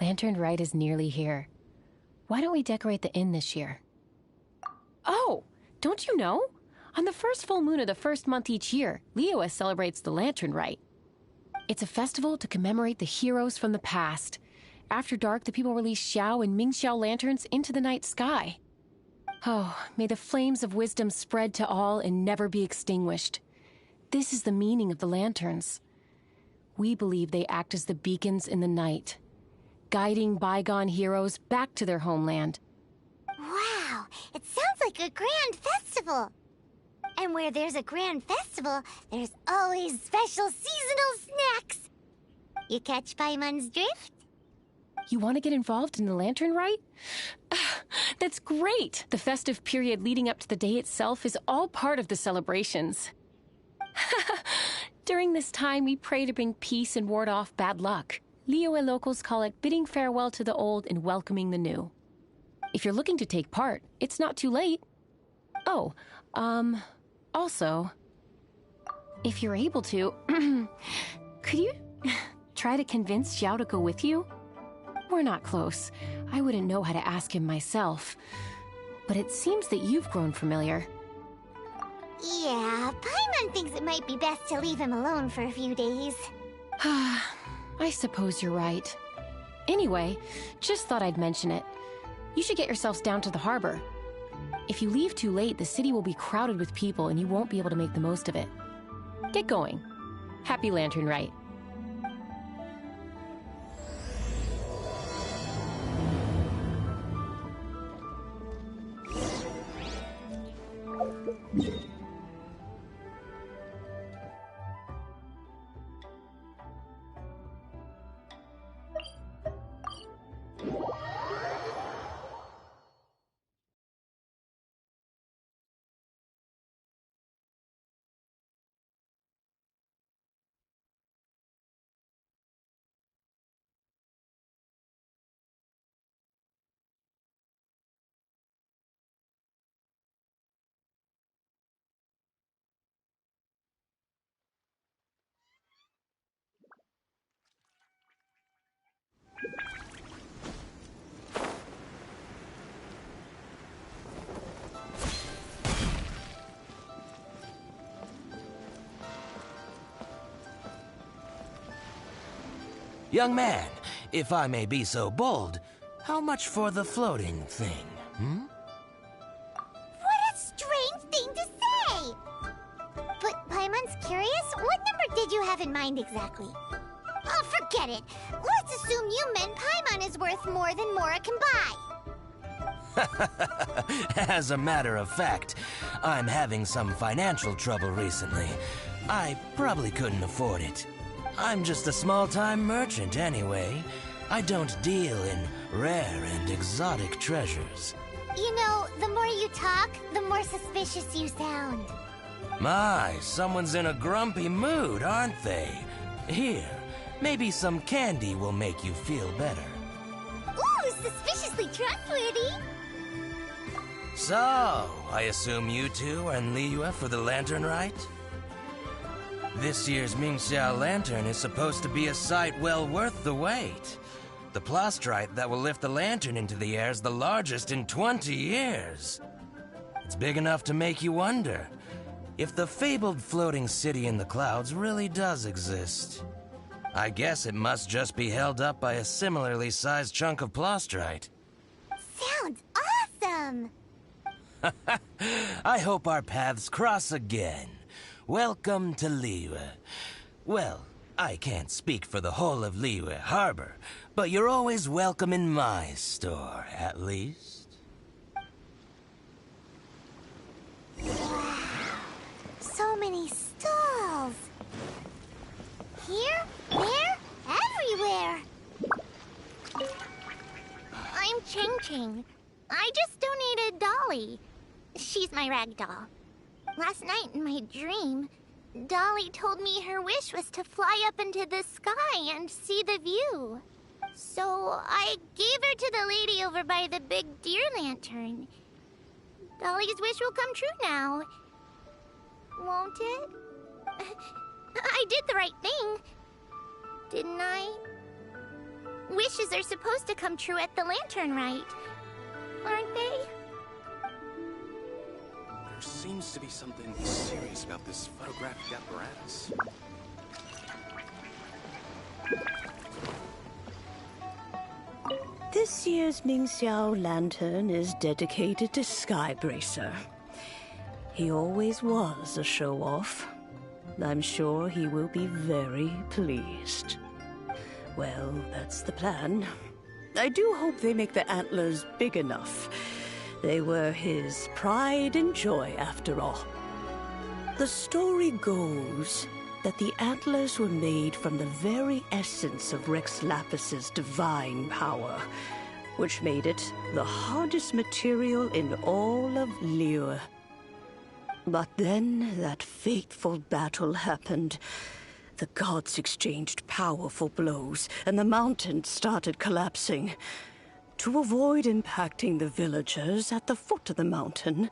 Lantern Rite is nearly here. Why don't we decorate the inn this year? Oh, don't you know? On the first full moon of the first month each year, Liyue celebrates the Lantern Rite. It's a festival to commemorate the heroes from the past. After dark, the people release Xiao and Mingxiao lanterns into the night sky. Oh, may the flames of wisdom spread to all and never be extinguished. This is the meaning of the lanterns. We believe they act as the beacons in the night, guiding bygone heroes back to their homeland. Wow, it sounds like a grand festival. And where there's a grand festival, there's always special seasonal snacks. You catch Paimon's drift? You want to get involved in the Lantern Rite? That's great! The festive period leading up to the day itself is all part of the celebrations. During this time, we pray to bring peace and ward off bad luck. Liyue locals call it bidding farewell to the old and welcoming the new. If you're looking to take part, it's not too late. Oh, also, if you're able to, could you try to convince Xiao to go with you? We're not close. I wouldn't know how to ask him myself. But it seems that you've grown familiar. Yeah, Paimon thinks it might be best to leave him alone for a few days. I suppose you're right. Anyway, just thought I'd mention it. You should get yourselves down to the harbor. If you leave too late, the city will be crowded with people and you won't be able to make the most of it. Get going. Happy Lantern Rite. Young man, if I may be so bold, how much for the floating thing, hmm? What a strange thing to say! But Paimon's curious, what number did you have in mind exactly? Oh, forget it. Let's assume you meant Paimon is worth more than Mora can buy. As a matter of fact, I'm having some financial trouble recently. I probably couldn't afford it. I'm just a small-time merchant anyway. I don't deal in rare and exotic treasures. You know, the more you talk, the more suspicious you sound. My, someone's in a grumpy mood, aren't they? Here, maybe some candy will make you feel better. Ooh, suspiciously trustworthy! So, I assume you two are in Liyue for the Lantern Rite? This year's Xiao lantern is supposed to be a sight well worth the wait. The plastrite that will lift the lantern into the air is the largest in 20 years. It's big enough to make you wonder if the fabled floating city in the clouds really does exist. I guess it must just be held up by a similarly sized chunk of plastrite. Sounds awesome! I hope our paths cross again. Welcome to Liyue. Well, I can't speak for the whole of Liyue Harbor, but you're always welcome in my store, at least. Wow, so many stalls. Here, there, everywhere. I'm Ching Ching. I just donated Dolly. She's my rag doll. Last night in my dream, Dolly told me her wish was to fly up into the sky and see the view. So I gave her to the lady over by the big deer lantern. Dolly's wish will come true now. Won't it? I did the right thing, didn't I? Wishes are supposed to come true at the Lantern Rite, aren't they? There seems to be something serious about this photographic apparatus. This year's Xiao lantern is dedicated to Skybracer. He always was a show-off. I'm sure he will be very pleased. Well, that's the plan. I do hope they make the antlers big enough. They were his pride and joy, after all. The story goes that the antlers were made from the very essence of Rex Lapis's divine power, which made it the hardest material in all of Liyue. But then that fateful battle happened. The gods exchanged powerful blows, and the mountain started collapsing. To avoid impacting the villagers at the foot of the mountain,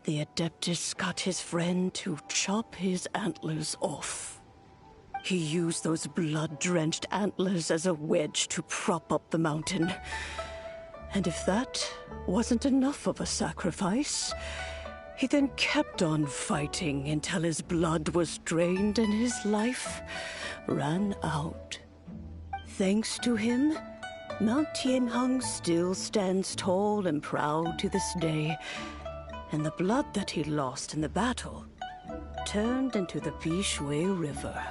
the Adeptus got his friend to chop his antlers off. He used those blood-drenched antlers as a wedge to prop up the mountain. And if that wasn't enough of a sacrifice, he then kept on fighting until his blood was drained and his life ran out. Thanks to him, Mount Tianheng still stands tall and proud to this day, and the blood that he lost in the battle turned into the Bishui River.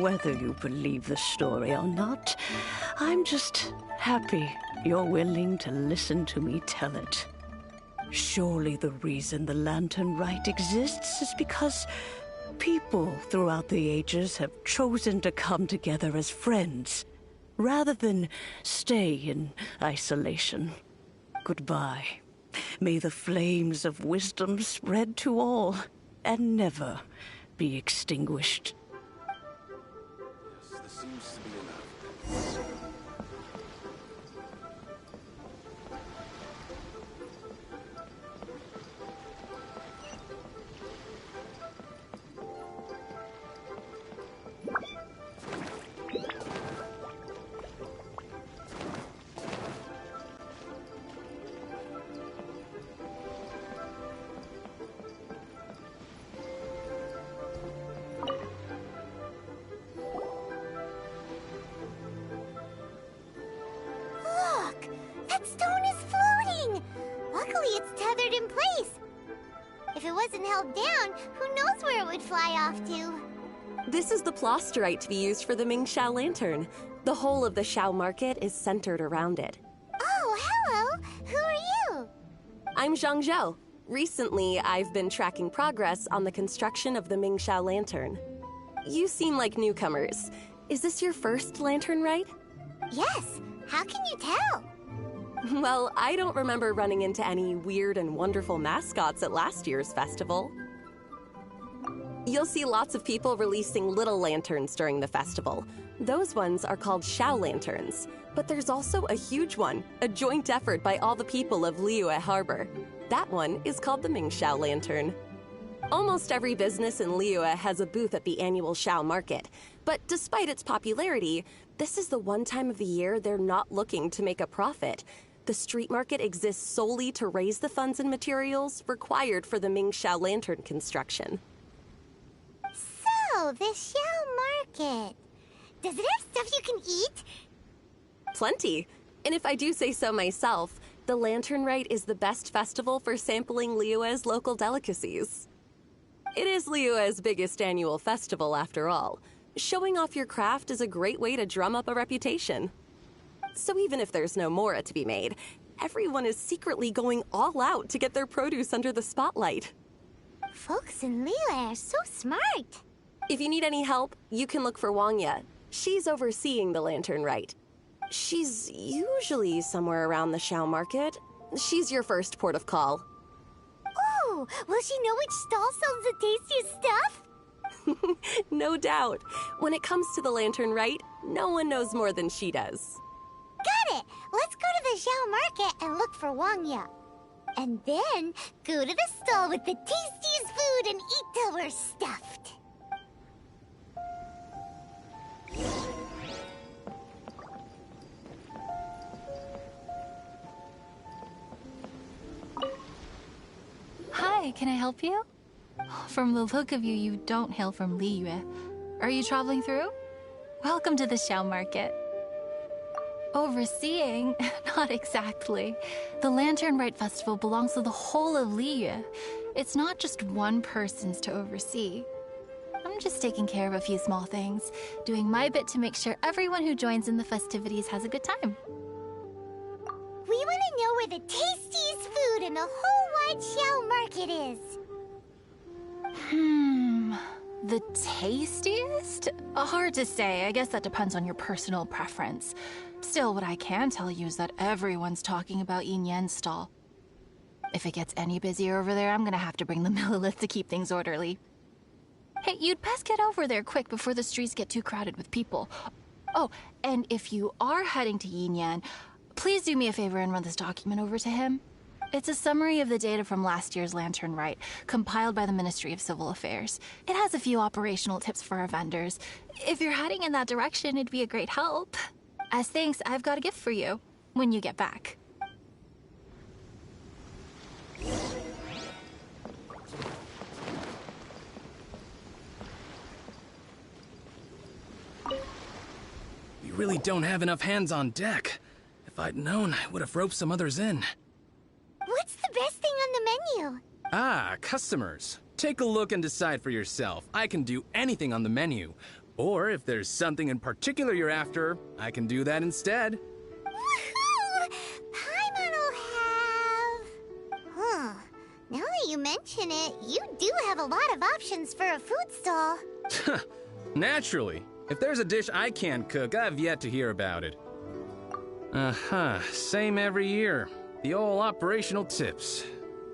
Whether you believe the story or not, I'm just happy you're willing to listen to me tell it. Surely the reason the Lantern Rite exists is because people throughout the ages have chosen to come together as friends, rather than stay in isolation. Goodbye. May the flames of wisdom spread to all, and never be extinguished. Yes, this seems to be enough. it's tethered in place. If it wasn't held down, who knows where it would fly off to? This is the plasterite to be used for the Ming Xiao Lantern. The whole of the Xiao market is centered around it. Oh, hello! Who are you? I'm Zhang Zhou. Recently, I've been tracking progress on the construction of the Ming Xiao Lantern. You seem like newcomers. Is this your first Lantern Rite? Yes. How can you tell? Well, I don't remember running into any weird and wonderful mascots at last year's festival. You'll see lots of people releasing little lanterns during the festival. Those ones are called Xiao lanterns. But there's also a huge one, a joint effort by all the people of Liyue Harbor. That one is called the Ming Xiao Lantern. Almost every business in Liyue has a booth at the annual Xiao market. But despite its popularity, this is the one time of the year they're not looking to make a profit. The street market exists solely to raise the funds and materials required for the Ming Xiao Lantern construction. So, the Xiao market. Does it have stuff you can eat? Plenty. And if I do say so myself, the Lantern Rite is the best festival for sampling Liyue's local delicacies. It is Liyue's biggest annual festival, after all. Showing off your craft is a great way to drum up a reputation. So even if there's no mora to be made, everyone is secretly going all out to get their produce under the spotlight. Folks in Liyue are so smart. If you need any help, you can look for Wangya. She's overseeing the Lantern Rite. She's usually somewhere around the Xiao market. She's your first port of call. Oh, will she know which stall sells the tastiest stuff? No doubt. When it comes to the Lantern Rite, no one knows more than she does. Got it! Let's go to the Xiao market and look for Wangya. And then go to the stall with the tastiest food and eat till we're stuffed. Hi, can I help you? From the look of you, you don't hail from Liyue. Are you traveling through? Welcome to the Xiao market. Overseeing? Not exactly. The Lantern Rite Festival belongs to the whole of Liyue. It's not just one person's to oversee. I'm just taking care of a few small things, doing my bit to make sure everyone who joins in the festivities has a good time. We want to know where the tastiest food in the whole wide Xiao market is. The tastiest? Hard to say. I guess that depends on your personal preference. Still, what I can tell you is that everyone's talking about Yin Yan's stall. If it gets any busier over there, I'm gonna have to bring the millilith to keep things orderly. Hey, you'd best get over there quick before the streets get too crowded with people. Oh, and if you are heading to Yin Yan, please do me a favor and run this document over to him. It's a summary of the data from last year's Lantern Rite, compiled by the Ministry of Civil Affairs. It has a few operational tips for our vendors. If you're heading in that direction, it'd be a great help. As thanks, I've got a gift for you when you get back. We really don't have enough hands on deck. If I'd known, I would have roped some others in. What's the best thing on the menu? Ah, customers. Take a look and decide for yourself. I can do anything on the menu. Or if there's something in particular you're after, I can do that instead. Woohoo! Paimon'll have... Huh. Now that you mention it, you do have a lot of options for a food stall. Naturally. If there's a dish I can't cook, I've yet to hear about it. Uh-huh. Same every year. The old operational tips.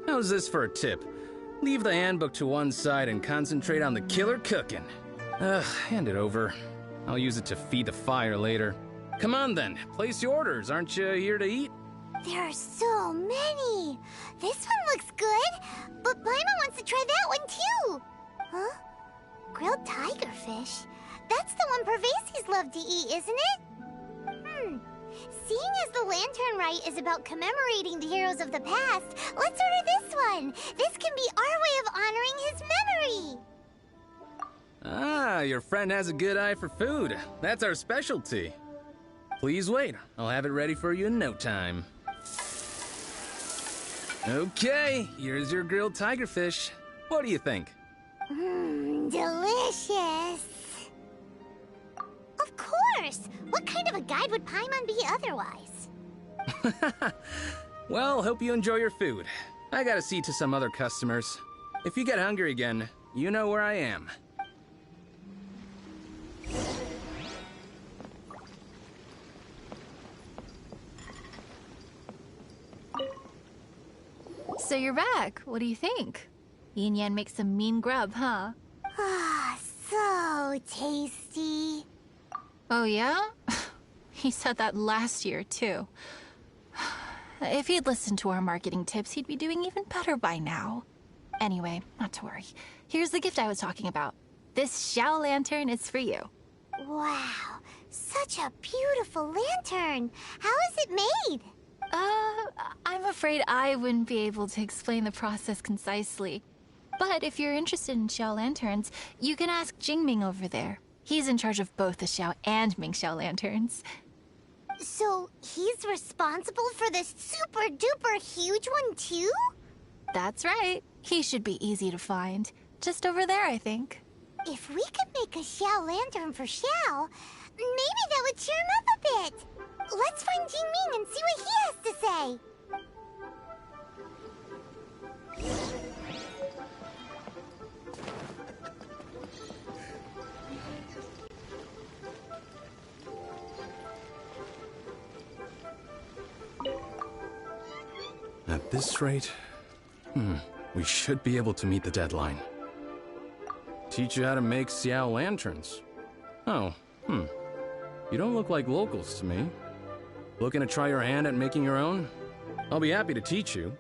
How's this for a tip? Leave the handbook to one side and concentrate on the killer cooking. Hand it over. I'll use it to feed the fire later. Come on then, place your orders. Aren't you here to eat? There are so many. This one looks good, but Paimon wants to try that one too. Huh? Grilled tiger fish. That's the one Pervasies love to eat, isn't it? Seeing as the Lantern Rite is about commemorating the heroes of the past, let's order this one. This can be our way of honoring his memory. Ah, your friend has a good eye for food. That's our specialty. Please wait. I'll have it ready for you in no time. Okay, here's your grilled tigerfish. What do you think? Delicious. Of course! What kind of a guide would Paimon be otherwise? Well, hope you enjoy your food. I gotta see to some other customers. If you get hungry again, you know where I am. So you're back. What do you think? Yin Yan makes some mean grub, huh? Ah, so tasty. Oh, yeah? He said that last year, too. If he'd listened to our marketing tips, he'd be doing even better by now. Anyway, not to worry. Here's the gift I was talking about. This Xiao lantern is for you. Wow, such a beautiful lantern. How is it made? I'm afraid I wouldn't be able to explain the process concisely. But if you're interested in Xiao lanterns, you can ask Jingming over there. He's in charge of both the Xiao and Mingxiao lanterns. So he's responsible for this super duper huge one too? That's right. He should be easy to find. Just over there, I think. If we could make a Xiao lantern for Xiao, maybe that would cheer him up a bit. Let's find Jingming and see what he has to say. At this rate, we should be able to meet the deadline. Teach you how to make Xiao lanterns. Oh, You don't look like locals to me. Looking to try your hand at making your own? I'll be happy to teach you.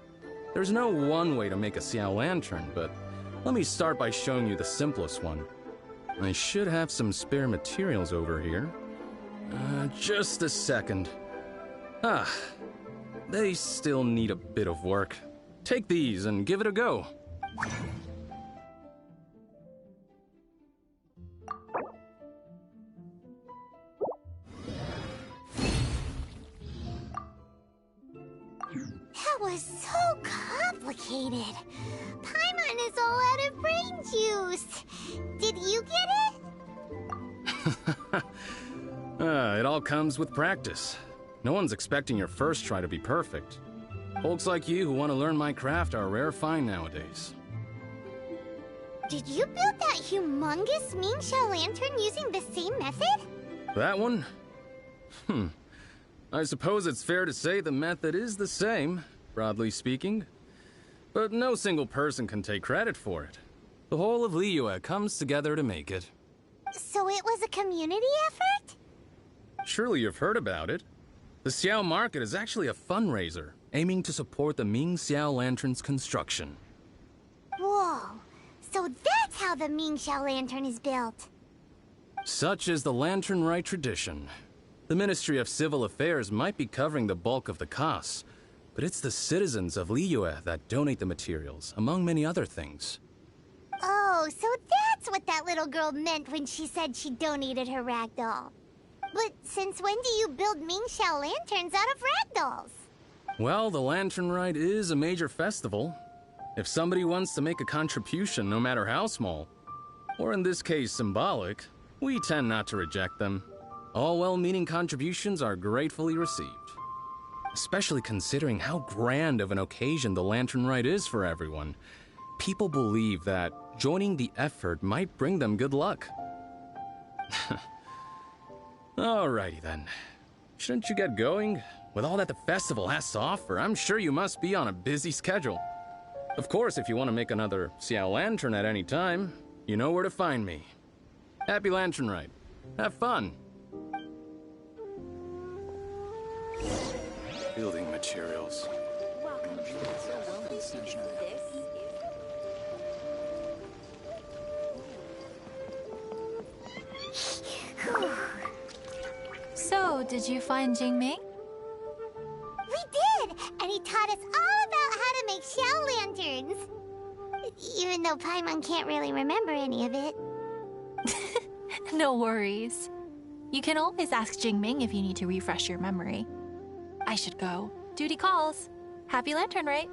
There's no one way to make a Xiao lantern, but let me start by showing you the simplest one. I should have some spare materials over here. Just a second. They still need a bit of work. Take these and give it a go. That was so complicated. Paimon is all out of brain juice. Did you get it? It all comes with practice. No one's expecting your first try to be perfect. Folks like you who want to learn my craft are a rare find nowadays. Did you build that humongous Mingxiao lantern using the same method? That one? I suppose it's fair to say the method is the same, broadly speaking. But no single person can take credit for it. The whole of Liyue comes together to make it. So it was a community effort? Surely you've heard about it. The Xiao market is actually a fundraiser, aiming to support the Ming Xiao lantern's construction. Whoa, so that's how the Mingxiao lantern is built. Such is the Lantern Rite tradition. The Ministry of Civil Affairs might be covering the bulk of the costs, but it's the citizens of Liyue that donate the materials, among many other things. Oh, so that's what that little girl meant when she said she donated her ragdoll. But since when do you build Mingxiao lanterns out of ragdolls? Well, the Lantern Rite is a major festival. If somebody wants to make a contribution, no matter how small, or in this case symbolic, we tend not to reject them. All well-meaning contributions are gratefully received. Especially considering how grand of an occasion the Lantern Rite is for everyone. People believe that joining the effort might bring them good luck. Alrighty then. Shouldn't you get going? With all that the festival has to offer, I'm sure you must be on a busy schedule. Of course, if you want to make another Xiao lantern at any time, you know where to find me. Happy Lantern Rite. Have fun. Building materials. So, did you find Jingming? We did! And he taught us all about how to make Xiao lanterns. Even though Paimon can't really remember any of it. No worries. You can always ask Jingming if you need to refresh your memory. I should go. Duty calls. Happy Lantern Rite.